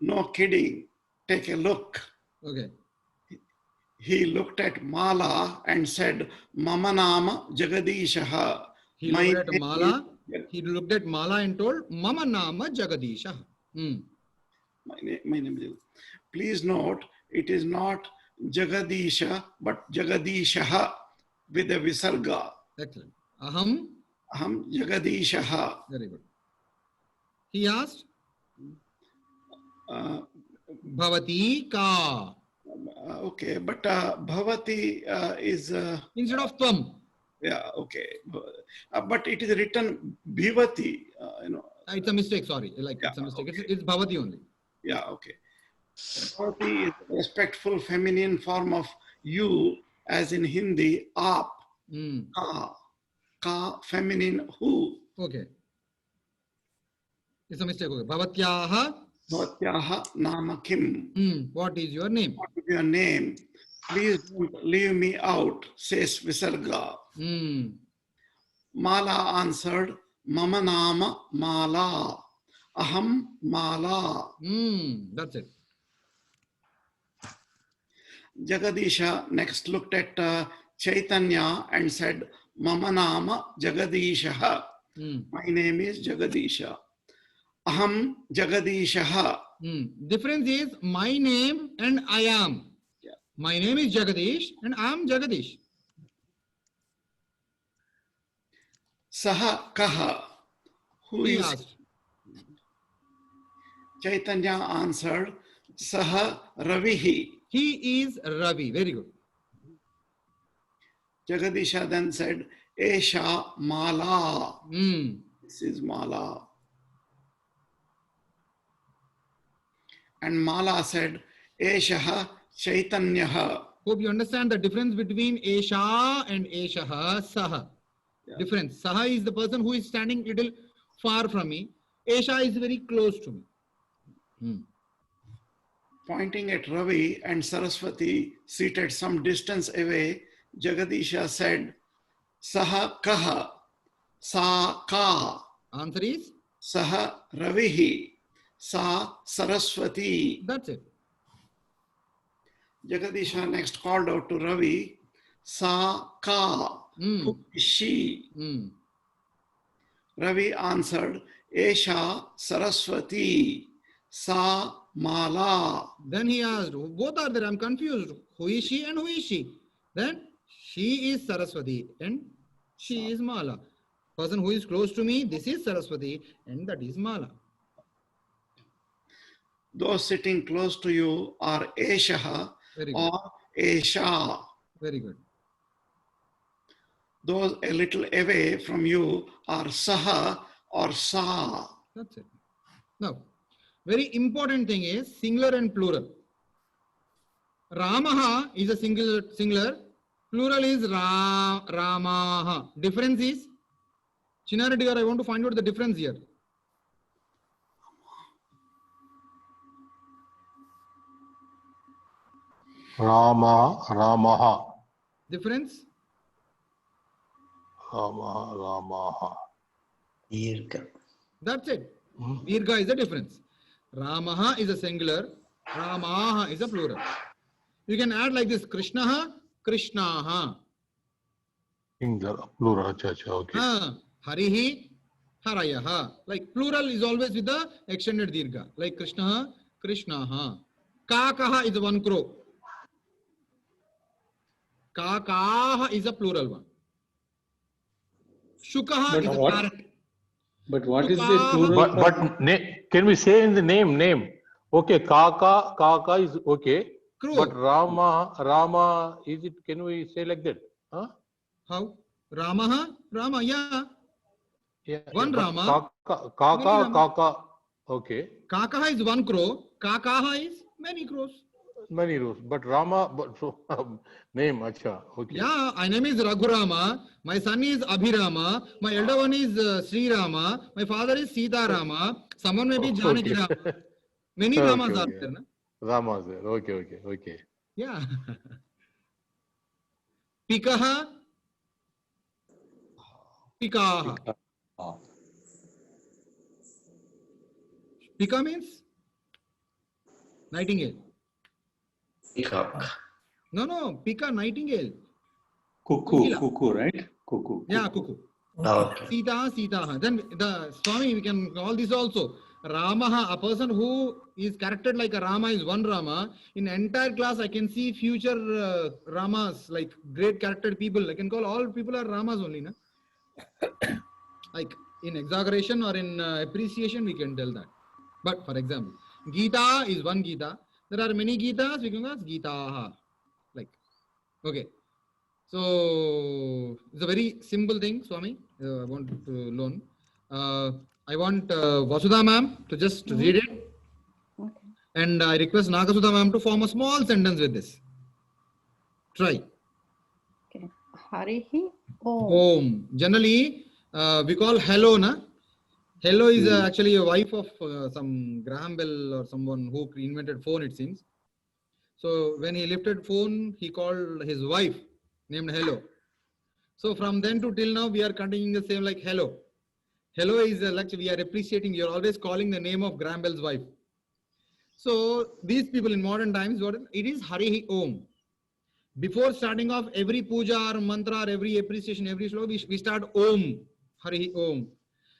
No kidding. Take a look. Okay. He looked at Mala and said, Mama Nama Jagadishaha. He My looked at name Mala. is- He looked at Mala and told, Mama Nama Jagadishaha. My name is. Please note, it is not Jagadisha, but Jagadishaha with a visarga. Excellent. Aham. Aham Jagadishaha. Very good. He asked, Uh, Bhavati ka. okay, but Bhavati is, Instead of Tvam. yeah, okay. But it is written Bhivati, It's a mistake, sorry. Like Yeah, it's a mistake. okay. It's Bhavati only. Yeah, okay. Bhavati is a respectful feminine form of you, as in Hindi, aap, Mm. ka, feminine, who. Okay. It's a mistake. Okay. Bhavatyaha. Bhavatyaha nama kim. What is your name? What is your name? Please don't leave me out, says Visarga. Mala answered, Mama nama Mala. Aham Mala. That's it. Jagadisha next looked at Chaitanya and said, Mama nama Jagadishaha. My name is Jagadisha. Aham Jagadishaha. Difference is my name and I am. Yeah. My name is Jagadish and I am Jagadish. Saha Kaha. Who He is asked. Chaitanya answered, Saha Ravihi. He is Ravi. Very good. Jagadisha then said, Esha Mala. This is Mala. And Mala said, Eshaha Chaitanyaha. Hope you understand the difference between Esha and Eshaha, Saha. Yeah. Difference. Saha is the person who is standing little far from me. Esha is very close to me. Pointing at Ravi and Saraswati seated some distance away, Jagadisha said, Saha Kaha. Sa Ka. Answer is? Saha Ravihi. Sa Saraswati. That's it. Jagadisha next called out to Ravi, Sa Ka. Who is she? Ravi answered, Esha Saraswati. Sa Mala. Then he asked, both are there, I'm confused. Who is she and who is she? Then she is Saraswati and she is Mala. Person who is close to me, this is Saraswati and that is Mala. Those sitting close to you are Eshaha Very good. or Esha. Very good. Those a little away from you are Saha or Sa. That's it. Now, very important thing is singular and plural. Ramaha is a singular. Plural is Ramaha. Difference is? Chinara dear, I want to find out the difference here. Ramaha. Difference? Ramaha. Dirgha. That's it. Dirgha is the difference. Ramaha is a singular. Ramaha is a plural. You can add like this. Krishnaha, Krishnaha. Singular, plural. Okay. Harihi, Harayaha. Like plural is always with the extended dirgha. Like Krishnaha, Krishnaha. Kakaha is one crow. Kakaha is a plural one. Shukaha But is a what- parrot. But what is the Shukaha- plural? But can we say in the name? Okay, Kaka is okay. Crow. But Rama, is it? Can we say like that? Huh? How? Rama, yeah. Yeah. One but Rama, many Kaka. Rama. Okay. Kakaha is one crow. Kakaha is many crows. Many rules. But Rama, but so name, acha. Okay. Yeah, my name is Raghurama. My son is Abhirama. My elder one is Sri Rama. My father is Sita Rama. Someone may be Janaki Okay. Rama. Many Okay, Ramas are okay. there. Na? Rama is there. Okay. Yeah. Pikaha. Pikaha. Ah. Pika means nightingale. Peacock. No. Pika, nightingale. Cuckoo, Kokila. right? Cuckoo. Yeah, cuckoo. Okay. Sita. Then the Swami, we can call this also. Ramaha, a person who is charactered like a Rama is one Rama. In entire class, I can see future Ramas, like great charactered people. I can call all people are Ramas only. Na? Like in exaggeration or in appreciation, we can tell that. But for example, Gita is one Gita. There are many Gitas, we can call Gitaha. Like, okay. So it's a very simple thing, Swami. I want to learn. I want Vasudha ma'am to just read it. Okay. And I request Nagasudha ma'am to form a small sentence with this. Try. Okay. Harihi Om. Om. Generally, we call hello, na? Hello is actually a wife of some Graham Bell or someone who invented phone, it seems. So when he lifted phone, he called his wife named Hello. So from then to till now, we are continuing the same like hello. Hello is like we are appreciating. You're always calling the name of Graham Bell's wife. So these people in modern times, it is Harihi Om. Before starting off every puja or mantra or every appreciation, every slow, we start Om, Harihi Om.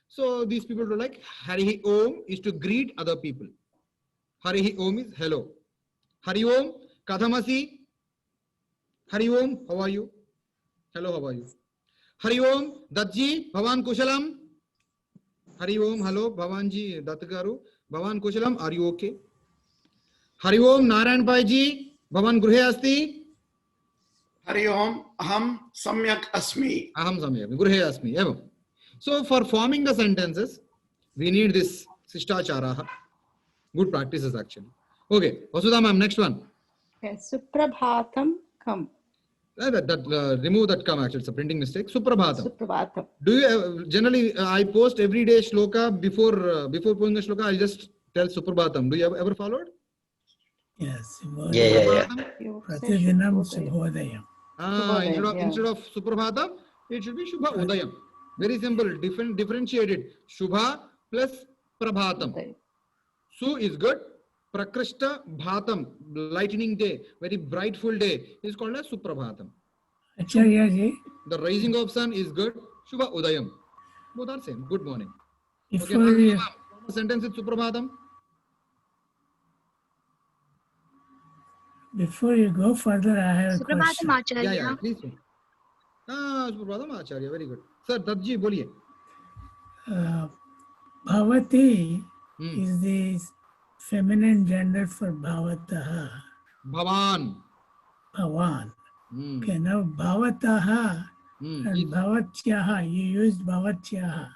So these people do like Harihi Om is to greet other people. Harihi Om is hello. Hari Om, Kathamasi. Hari Om, how are you? Hello, how are you? Hari Om, Datji, Bhavan Kushalam. Hari Om, hello, Bhavanji, Datgaru. Bhavan Kushalam, are you okay? Hari Om, Narayan Paiji, Bhavan Gruhe Asti. Hari Om, Aham Samyak Asmi. Aham Samyak, Gruhe Asmi. Evam. So for forming the sentences, we need this Sishtacharaha. Good practices actually. Okay, Vasudha ma'am, next one. Okay. Suprabhatam Kam. Remove that come actually, it's a printing mistake. Suprabhatam. Suprabhatam. Do you generally, I post every day shloka before posting the shloka, I just tell Suprabhatam. Do you ever followed? Yes. Yeah. You say Pratidinam Shubhodaya. Shubhodaya. Instead of Suprabhatam, it should be Shubha Udayam. Very simple, differentiated. Shubha plus Prabhatam. Udayam. Su is good. Prakrishta Bhatam, lightning day, very bright full day, is called as Suprabhatam. Acharya ji, The rising of sun is good. Shubha Udayam. Both are same. Good morning. Okay, before you, sentence with Suprabhatam. before you go further, I have a Suprabhatam question. Yeah, Acharya. please. Suprabhatam Acharya, very good. Sir, Dadji, boliye. Bhavati is the feminine gender for Bhavataha. Bhavan. Bhavan. Okay, now Bhavataha and Bhavatyaha, you used Bhavatyaha.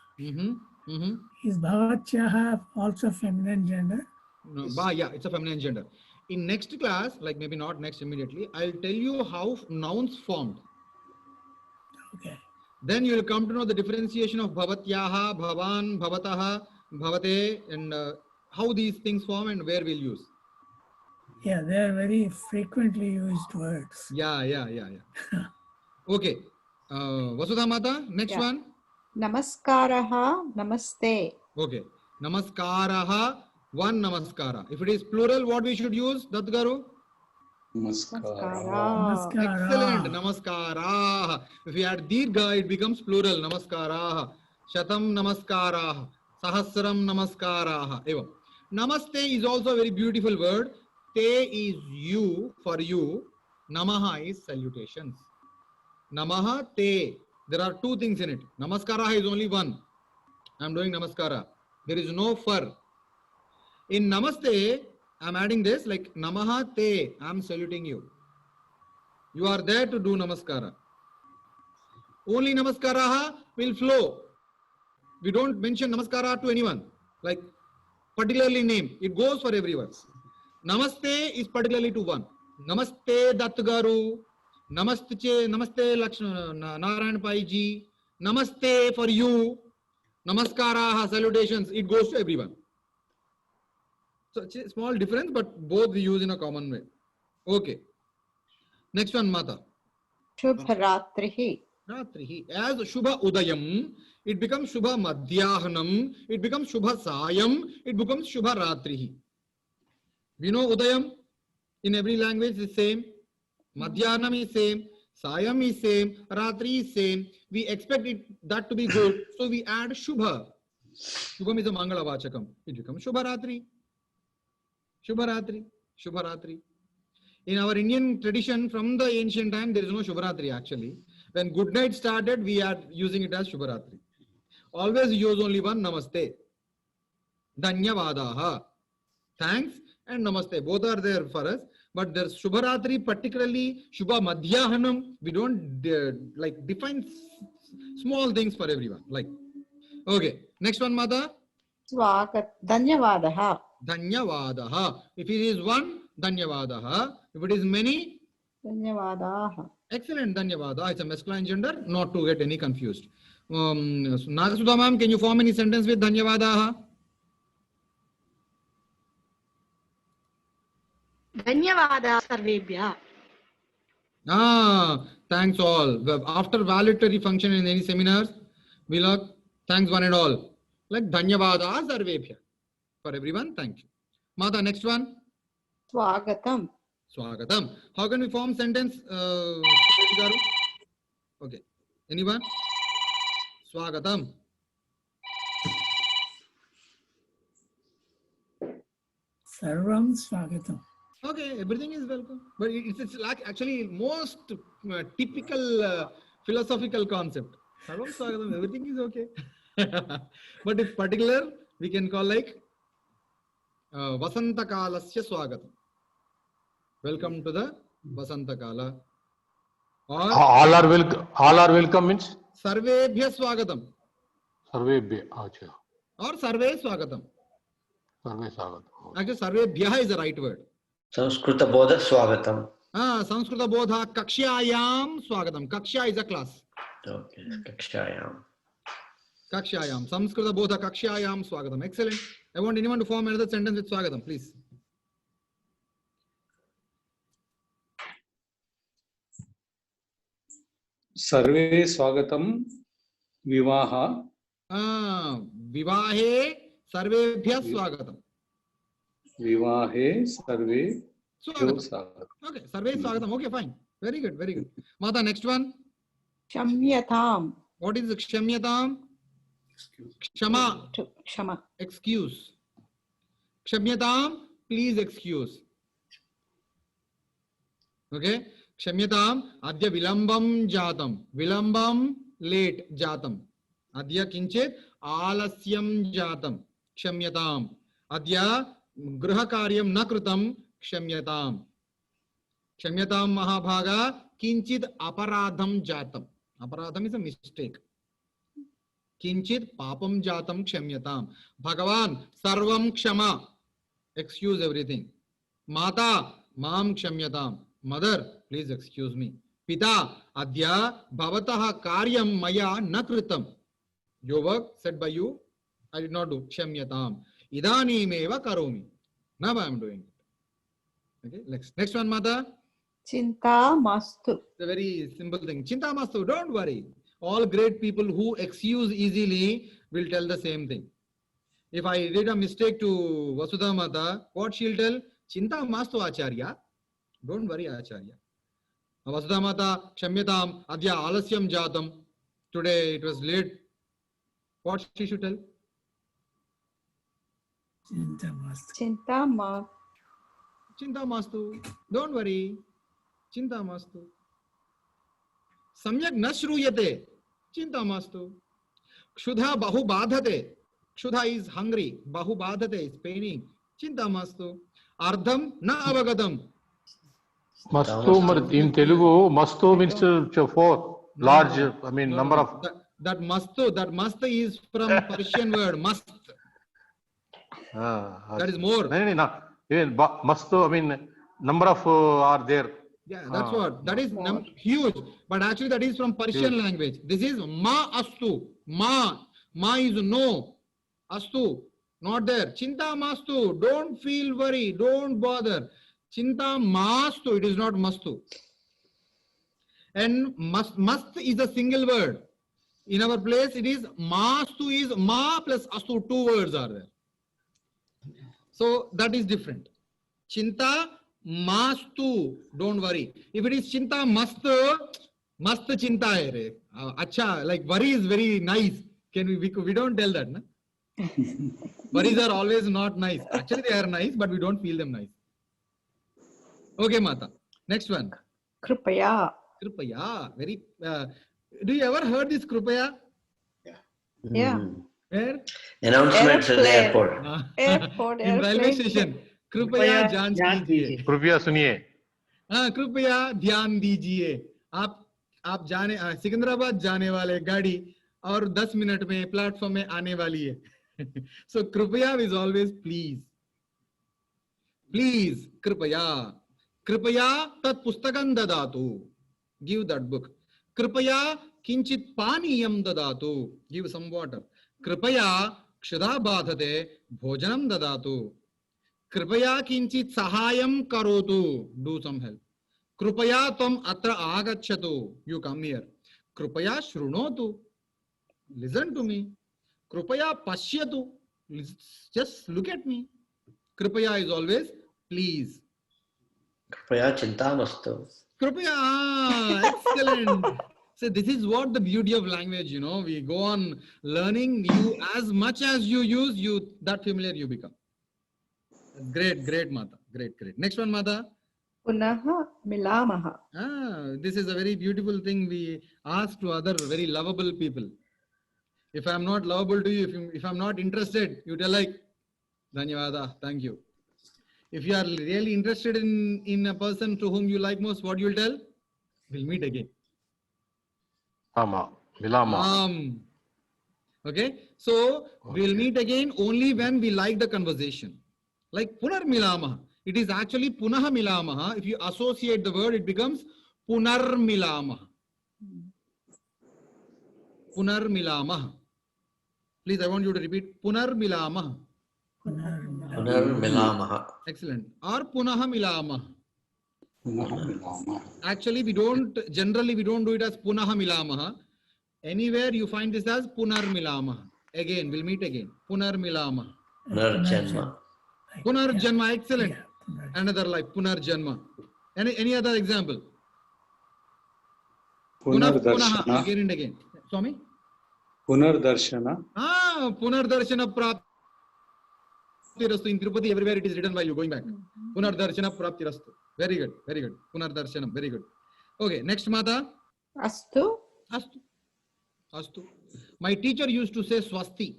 Is Bhavatyaha also feminine gender? No, yeah, it's a feminine gender. In next class, like maybe not next immediately, I'll tell you how nouns formed. Okay. Then you will come to know the differentiation of Bhavatyaha, Bhavan, Bhavataha, Bhavate, and how these things form and where we'll use. Yeah, they are very frequently used words. Yeah. Okay. Vasudha Mata, next Yeah. one. Namaskaraha, Namaste. Okay. Namaskaraha, one Namaskara. If it is plural, what we should use, Datgaru? Namaskara. Namaskara. Excellent. Namaskara. If we add Dirgha, it becomes plural. Namaskara. Shatam Namaskara. Sahasram Namaskara. Evam. Namaste is also a very beautiful word. Te is you, for you. Namaha is salutations. Namaha te. There are two things in it. Namaskara is only one. I am doing namaskara. There is no fur. In namaste, I am adding this like namaha te. I am saluting you. You are there to do namaskara. Only namaskara will flow. We don't mention namaskara to anyone. Like particularly name. It goes for everyone. Namaste is particularly to one. Namaste Dattagaru. Namaste Narayan Pai ji. Namaste for you. Namaskara, salutations. It goes to everyone. So it's a small difference, but both we use in a common way. Okay. Next one, Mata. Shubharatrihi. Ratrihi. As Shubha Udayam, it becomes Shubha Madhyahanam, it becomes Shubha Sayam, it becomes Shubha Ratrihi. We know Udayam in every language is same. Madhyahanam is same. Sayam is same. Ratri is same. We expect that to be good. So we add Shubha. Shubham is a Mangala Vachakam. It becomes Shubha Ratri. Shubha Ratri. Shubha Ratri. In our Indian tradition, from the ancient time, there is no Shubharatri actually. When good night started, we are using it as Shubharatri. Always use only one Namaste. Dhanyavadaha. Thanks and Namaste. Both are there for us. But there's Shubharatri, particularly Shubha Madhyahanam. We don't like define small things for everyone. Like, okay. Next one, Mata. Dhanyavadaha. Dhanyavadaha. If it is one, Dhanyavadaha. If it is many, Dhanyavadaha. excellent, Dhanyavada. It's a masculine gender, not to get any confused. Nagasudha ma'am, can you form any sentence with Dhanyavadaha? Dhanyavada sarvebhya. Thanks all. After valedictory function in any seminars, we love thanks one and all. Like Dhanyavada sarvebhya. For everyone, thank you. Mata, next one. Swagatam. Swagatam. How can we form sentence? Okay. Anyone? Swagatam. Sarvam Swagatam. Okay, everything is welcome. But it's like actually most typical philosophical concept. Sarvam Swagatam, everything is okay. But if particular, we can call like Vasanta Kalasya Swagatam. Welcome to the Vasanta Kala. Or all are welcome means Sarvebhya Swagatam. Sarvebhya. Acha. Or Sarve Swagatam. Sarve Swagatam. Actually, Sarvebhya is the right word. Sanskrita Bodha Swagatam. Sanskrita Bodha Kakshayam Swagatam. Kaksha is a class. Okay, Kakshayam. Kakshayam. Sanskrita Bodha Kakshayam Swagatam. Excellent. I want anyone to form another sentence with Swagatam, please. Sarve Swagatam Vivaha. Vivahe Sarvebhya Swagatam. Vivahe Sarve Swagatam. Okay, Sarve Swagatam. Okay, fine. Very good, very good. Mata, next one. Shamyatam. What is Kshamyatam? Kshama. Kshama. Excuse. Kshamyatam, please excuse. Okay. Kshamyatam, adya vilambam jatam. Vilambam, late jatam. Adya kinchit alasyam jatam. Kshamyatam. Adya griha karyam na kritam. Kshamyatam. Kshamyatam mahabhaga kinchit aparadham jatam. Aparadham is a mistake. Kinchit papam jatam kshamyatam. Bhagavan, sarvam kshama. Excuse everything. Mata, mam kshamyatam. Mother, please excuse me. Pita, adya bhavataha karyam maya na kritam. Your work said by you, I did not do. Kshamyatam. Idanimeva karomi. Now I am doing it. Okay, next one, Mata. Chinta mastu. It's a very simple thing. Chinta mastu, don't worry. All great people who excuse easily will tell the same thing. If I did a mistake to Vasudha Mata, what she'll tell? Chinta mastu acharya. Don't worry, acharya. Vasudha Mata, Kshamyatam, adya alasyam jatam. Today it was late. What she should tell? Chinta mastu. Don't worry. Chinta mastu. सम्यक् न श्रूयते, चिंता मास्तु. क्षुधा बहु बाधते, क्षुधा is hungry, बहु बाधते is paining, चिंता मास्तु. अर्धम न अवगतम. Mastu, in Telugu, Mastu means 4, large, I mean, number of. That mast is from Persian word mast. That is more. No. Even Mastu, I mean, number of are there. Yeah, that's what. That is huge. But actually that is from Persian language. This is ma astu. Ma is no. Astu, not there. Chinta mastu. Don't feel worry. Don't bother. Chinta mastu. It is not mastu. And must is a single word. In our place, it is mastu is ma plus astu. 2 words are there. So that is different. Chinta mastu. Don't worry. If it is chinta mastu, mast chinta hai re. Acha, like worry is very nice. We don't tell that, na? Worries are always not nice. Actually, they are nice, but we don't feel them nice. Okay, Mata. Next one. Kripaya. Kripaya. Very. Do you ever heard this Kripaya? Yeah. Where? Announcements in the Airplane. airport. Airport, In railway airplane. station. Kripaya jaan dijiye. Kripaya suniye. कृपया ध्यान दीजिए. आप जाने सिकंदराबाद जाने वाले गाड़ी और 10 minute में प्लेटफॉर्म में आने वाली है. So कृपया is always please. Please, कृपया. कृपया तत् पुस्तकं ददातु. Give that book. कृपया किंचित पानीयं ददातु. Give some water. कृपया क्षुधा बाधते, भोजनं ददातु. कृपया किंचित सहायं करोतु. Do some help. कृपया त्वम् अत्र आगच्छतु. You come here. कृपया शृणोतु. Listen to me. कृपया पश्यतु. Just look at me. कृपया is always please. Kripaya chintamastu. कृपया. Excellent. So this is what the beauty of language, you know. We go on learning. You as much as you use, that familiar you become. Great, Mata. Great. Next one, Mata. Punaha milamaha. This is a very beautiful thing we ask to other very lovable people. If I am not lovable to you, if I am not interested, you tell like, Dhanyavada, thank you. If you are really interested in a person to whom you like most, what you will tell? We'll meet again. Ama, milama. Okay, so we'll meet again only when we like the conversation. Like punar milamaha. It is actually punaha milamaha. If you associate the word, it becomes punar milamaha. Punar milamaha. Please, I want you to repeat punar milamaha. Punar milamaha. Excellent. Or punaha milamaha. Actually, we don't do it as punaha milamaha. Anywhere you find this as punar milamaha. Again, we'll meet again. Punar milamaha. Punar janma. Punar janma. Excellent. Another life. Punar janma. Any other example? Punaha. Again and again. Swami? Punardarshana. Punardarshana prapti rastu. In Tirupati, everywhere it is written while you going back. Punardarshana prapti rastu. Very good. Punardarshanam. Very good. Okay, next Mata. Astu. My teacher used to say swasti.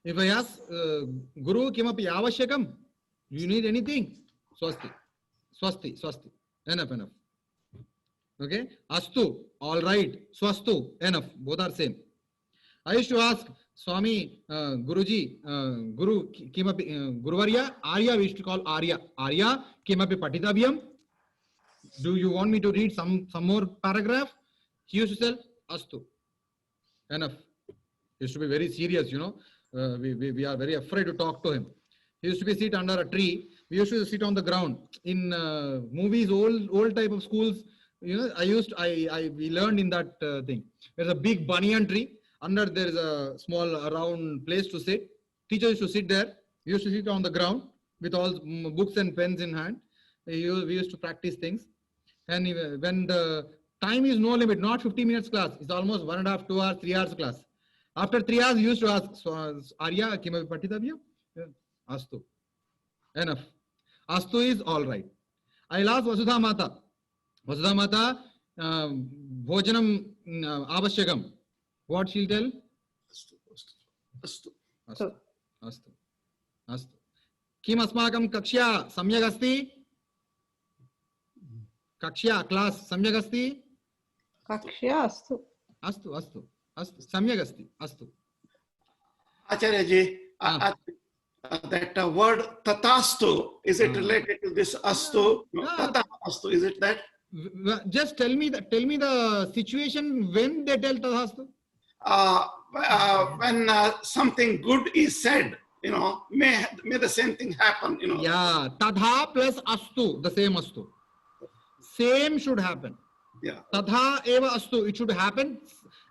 If I ask, Guru kimapi avashyakam, you need anything? Swasti. Enough. Okay. Astu, all right. Swastu, enough. Both are same. I used to ask Swami, Guruji, Guru kimapi, Guruvarya, Arya we used to call Arya. Arya kimapi patitaviyam. Do you want me to read some more paragraph? He used to say, Astu. Enough. He used to be very serious, you know. We are very afraid to talk to him. He used to be sit under a tree. We used to sit on the ground. In movies, old type of schools, you know, we learned in that thing. There's a big banyan tree. Under there is a small round place to sit. Teacher used to sit there. We used to sit on the ground with all books and pens in hand. We used to practice things. And when the time is no limit, not 50 minutes class, it's almost 1.5, 2 hours, 3 hours class. After 3 hours, we used to ask, Arya, kimapi patitavya? Astu. Enough. Astu is all right. I'll ask Vasudha Mata. Vasudha Mata, bhojanam avashyakam. What she'll tell? Astu. Astu. Astu. Astu. Kim asmakam kakshya samyak asti? Kakshya, class, samyak asti? Kakshya astu. Astu, astu, astu. Samyak asti. Astu. Acharya ji, that word tatastu, is it related to this astu? No, tata astu, is it that? Just tell me the situation when they tell tadhastu. When something good is said, may the same thing happen, Yeah, tadha plus astu, the same astu. Same should happen. Yeah. Tadha eva astu, it should happen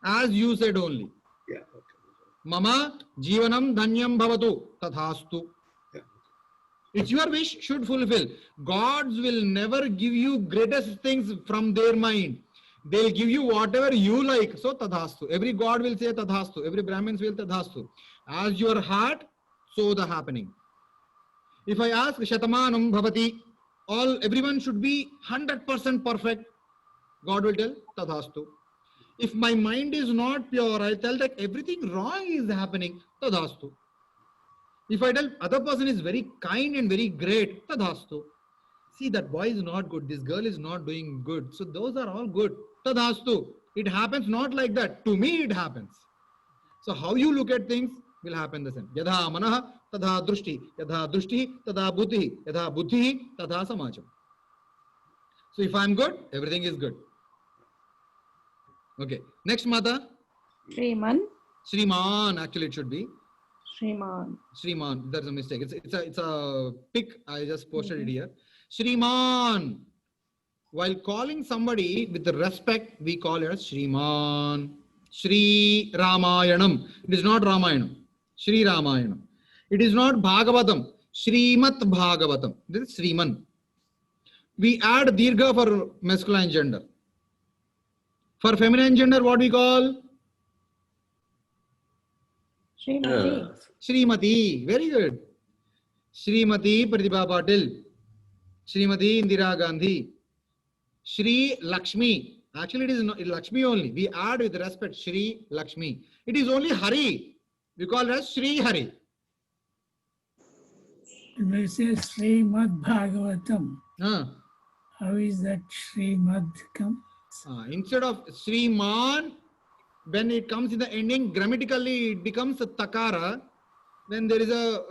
as you said only. Yeah. Okay. Mama jivanam dhanyam bhavatu, tadhastu. Yeah. It's your wish, should fulfill. Gods will never give you greatest things from their mind. They'll give you whatever you like. So tadhastu. Every god will say tadhastu. Every Brahmins will tadhastu. As your heart, so the happening. If I ask shatamanam bhavati, everyone should be 100% perfect. God will tell tadhastu. If my mind is not pure, I tell that everything wrong is happening. Tadhastu. If I tell other person is very kind and very great, tadhastu. See, that boy is not good. This girl is not doing good. So those are all good. Tadhastu. It happens not like that. To me, it happens. So how you look at things will happen the same. Yadha manaha, tadha drushti. Yadha drushti, tadha buddhi. Yadha buddhi, tadha samajam. So if I'm good, everything is good. Okay. Next mata. Shriman. Shriman. Actually, it should be. Shriman. Shriman. There's a mistake. It's a pic. I just posted it here. Shriman. While calling somebody with respect, we call it as Shriman. Shri Ramayanam. It is not Ramayanam. Shri Ramayanam. It is not Bhagavatam. Shrimat Bhagavatam. This is Shriman. We add Dirgha for masculine gender. For feminine gender, what we call? Srimati. Srimati. Very good. Srimati Pratibha Patil. Srimati Indira Gandhi. Shri Lakshmi. Actually, it is not Lakshmi only. We add with respect Shri Lakshmi. It is only Hari. We call it as Shri Hari. When we say Srimad Bhagavatam, how is that Srimad come? Instead of Sriman, when it comes in the ending, grammatically it becomes a takara. Then there is a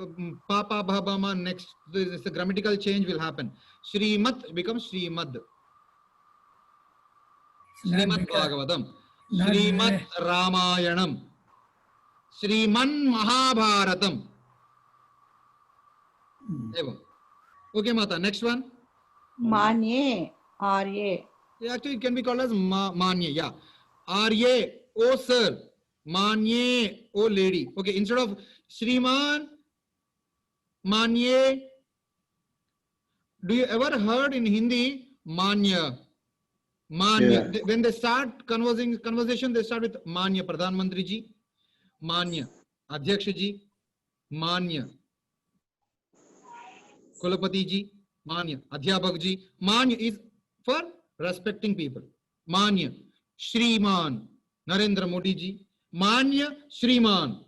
papa bhabama next. There is a grammatical change will happen. Srimat becomes Srimad. Srimad Bhagavatam. Srimad Ramayanam. Sriman Mahabharatam. Okay, Mata. Next one. Manye. Arye. Actually, it can be called as Manye. Yeah. Arye. Oh, sir. Manye. Oh, lady. Okay. Instead of Shriman, Manye. Do you ever heard in Hindi Manya? Manya. Yeah. When they start conversation, they start with Manya. Pradhan Mantri ji. Manya. Adhyaksha ji. Manya. Kulapati ji. Manya. Adhyapak ji. Manya is for respecting people. Manya. Shriman. Narendra Modi ji. Manya. Shriman.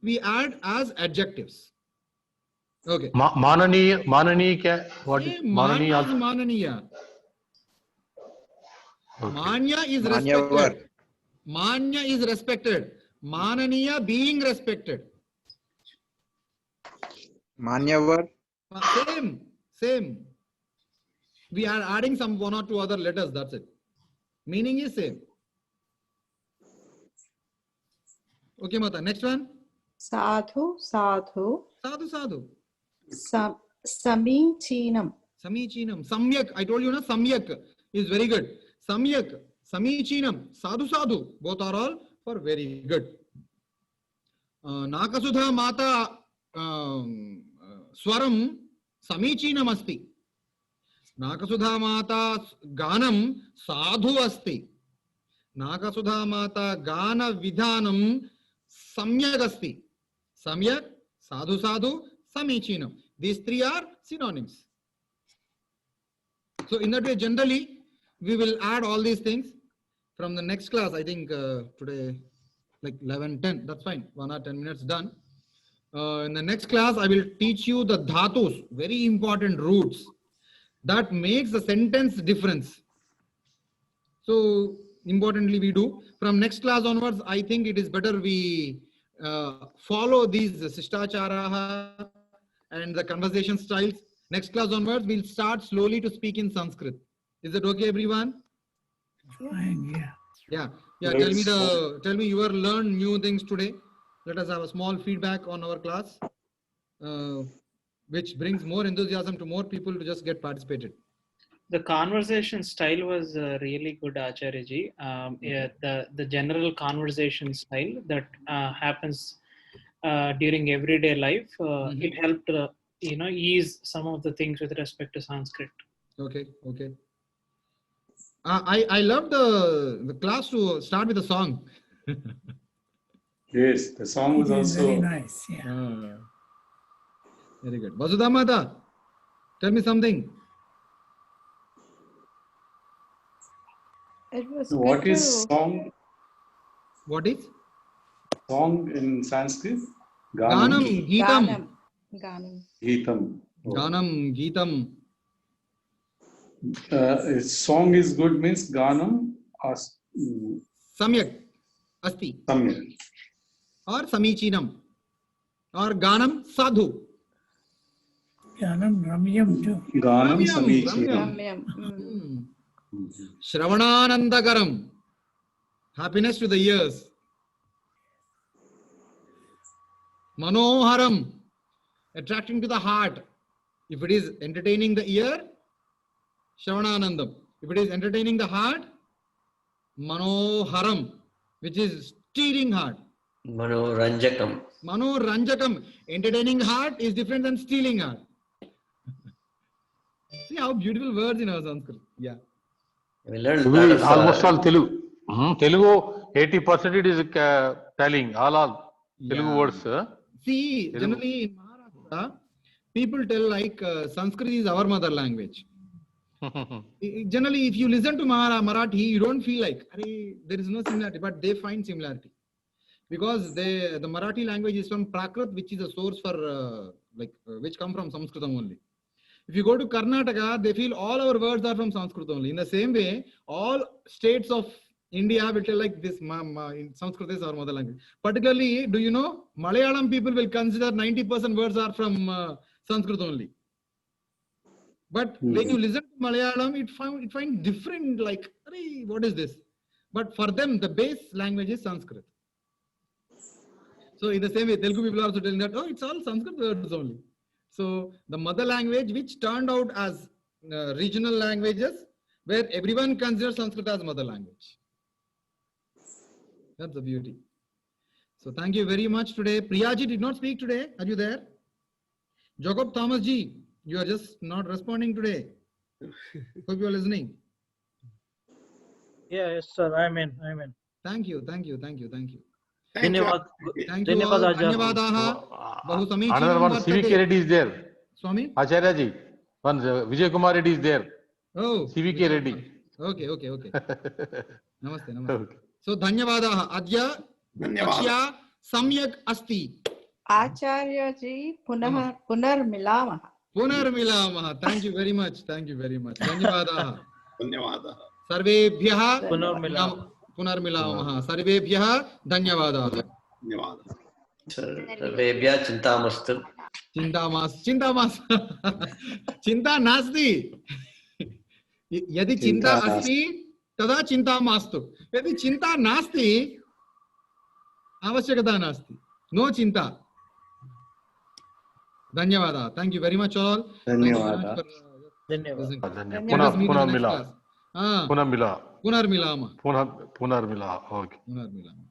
We add as adjectives. Okay. Manani kya? What is Manani? Mananiya. Okay. Manya is respected. Manya is respected. Mananiya being respected. Manyavar. Same. We are adding some one or two other letters. That's it. Meaning is same. Okay, Mata. Next one. Sadhu. Sadhu. Samichinam. Samyak. I told you, na, Samyak is very good. Samyak. Samichinam. Sadhu. Both are all for very good. Nakasudha Mata Swaram Samichinam asti. Nakasudha Mata Ganam Sadhu asti. Nakasudha Mata Gana Vidhanam Samyak asti. Samyak, Sadhu, Samichinam. These three are synonyms. So in that way, generally, we will add all these things. from the next class, I think today, like 11:10, that's fine. 1 or 10 minutes done. In the next class, I will teach you the dhatus, very important roots that makes the sentence difference. So importantly, we do. From next class onwards, I think it is better we follow these Sishtacharaha and the conversation styles. Next class onwards, we'll start slowly to speak in Sanskrit. Is that okay, everyone? Fine, yeah. Yeah. Tell me you have learned new things today. Let us have a small feedback on our class, which brings more enthusiasm to more people to just get participated. The conversation style was really good, Acharya-ji. Yeah, the general conversation style that happens during everyday life, it helped ease some of the things with respect to Sanskrit. Okay. I love the class to start with a song. Yes, the song was It is also very nice. Yeah. Very good. Vasudha Mata, tell me something. It was What good is to- song? What is? Song in Sanskrit? Ganam, Geetam. Ganam. Geetam. Oh. Ganam, Geetam. Song is good means Ganam Samyak, Asti. Samyak. Or Samichinam. Or Ganam, Sadhu. Ganam Ramyam too. Ganam Ramyam, Samichinam. Ramyam. Shravananandagaram. Happiness to the ears. Manoharam. Attracting to the heart. If it is entertaining the ear, Shravananandam. If it is entertaining the heart, Manoharam, which is steering heart. Manoranjakam. Manoranjakam. Entertaining heart is different than stealing heart. See how beautiful words in our Sanskrit. Yeah. We learned a lot of, almost all Telugu. Telugu 80% it is telling all Telugu words. See, generally in Maharashtra, people tell like Sanskrit is our mother language. Generally, if you listen to Marathi, you don't feel like there is no similarity, but they find similarity because the Marathi language is from Prakrit, which is a source for which come from Sanskritam only. If you go to Karnataka, they feel all our words are from Sanskrit only. In the same way, all states of India will tell like this, in Sanskrit is our mother language. Particularly, do you know, Malayalam people will consider 90% words are from Sanskrit only. But when you listen to Malayalam, it finds different, like, what is this? But for them, the base language is Sanskrit. So in the same way, Telugu people are also telling that, it's all Sanskrit words only. So the mother language, which turned out as regional languages, where everyone considers Sanskrit as mother language. That's the beauty. So thank you very much today. Priyaji did not speak today. Are you there? Jacob Thomas ji, you are just not responding today. Hope you are listening. Yes, sir. I'm in. Thank you. Thank you. Thank you Dhanyavad. all. Dhanyavadaha. Bahu samichinam Another one, vartate. CVK Reddy is there. Swami? Acharya ji. One, Vijay Kumar Reddy is there. Oh. CVK Reddy. Okay. Namaste. Okay. So, dhanyavadaha. Adya Akshya samyak asti. Acharya ji, punar milamaha. Punar milamaha. Thank you very much. Dhanyavadaha. Dhanyavadah. Sarvebhyah Punar Punarmilamaha. Sarvebhyah Dhanyavadaha. Dhanyavadah. Sarvebhyah Chintamastu. Chintamas. Chinta nasti. Yadi chinta asti, tada chinta mastu. Yadi chinta nasti, avashyakata nasti. No chinta. Dhanyavada. Thank you very much all. Dhanyavada. Punarmila. Punarmilama. Okay. Punarmilama.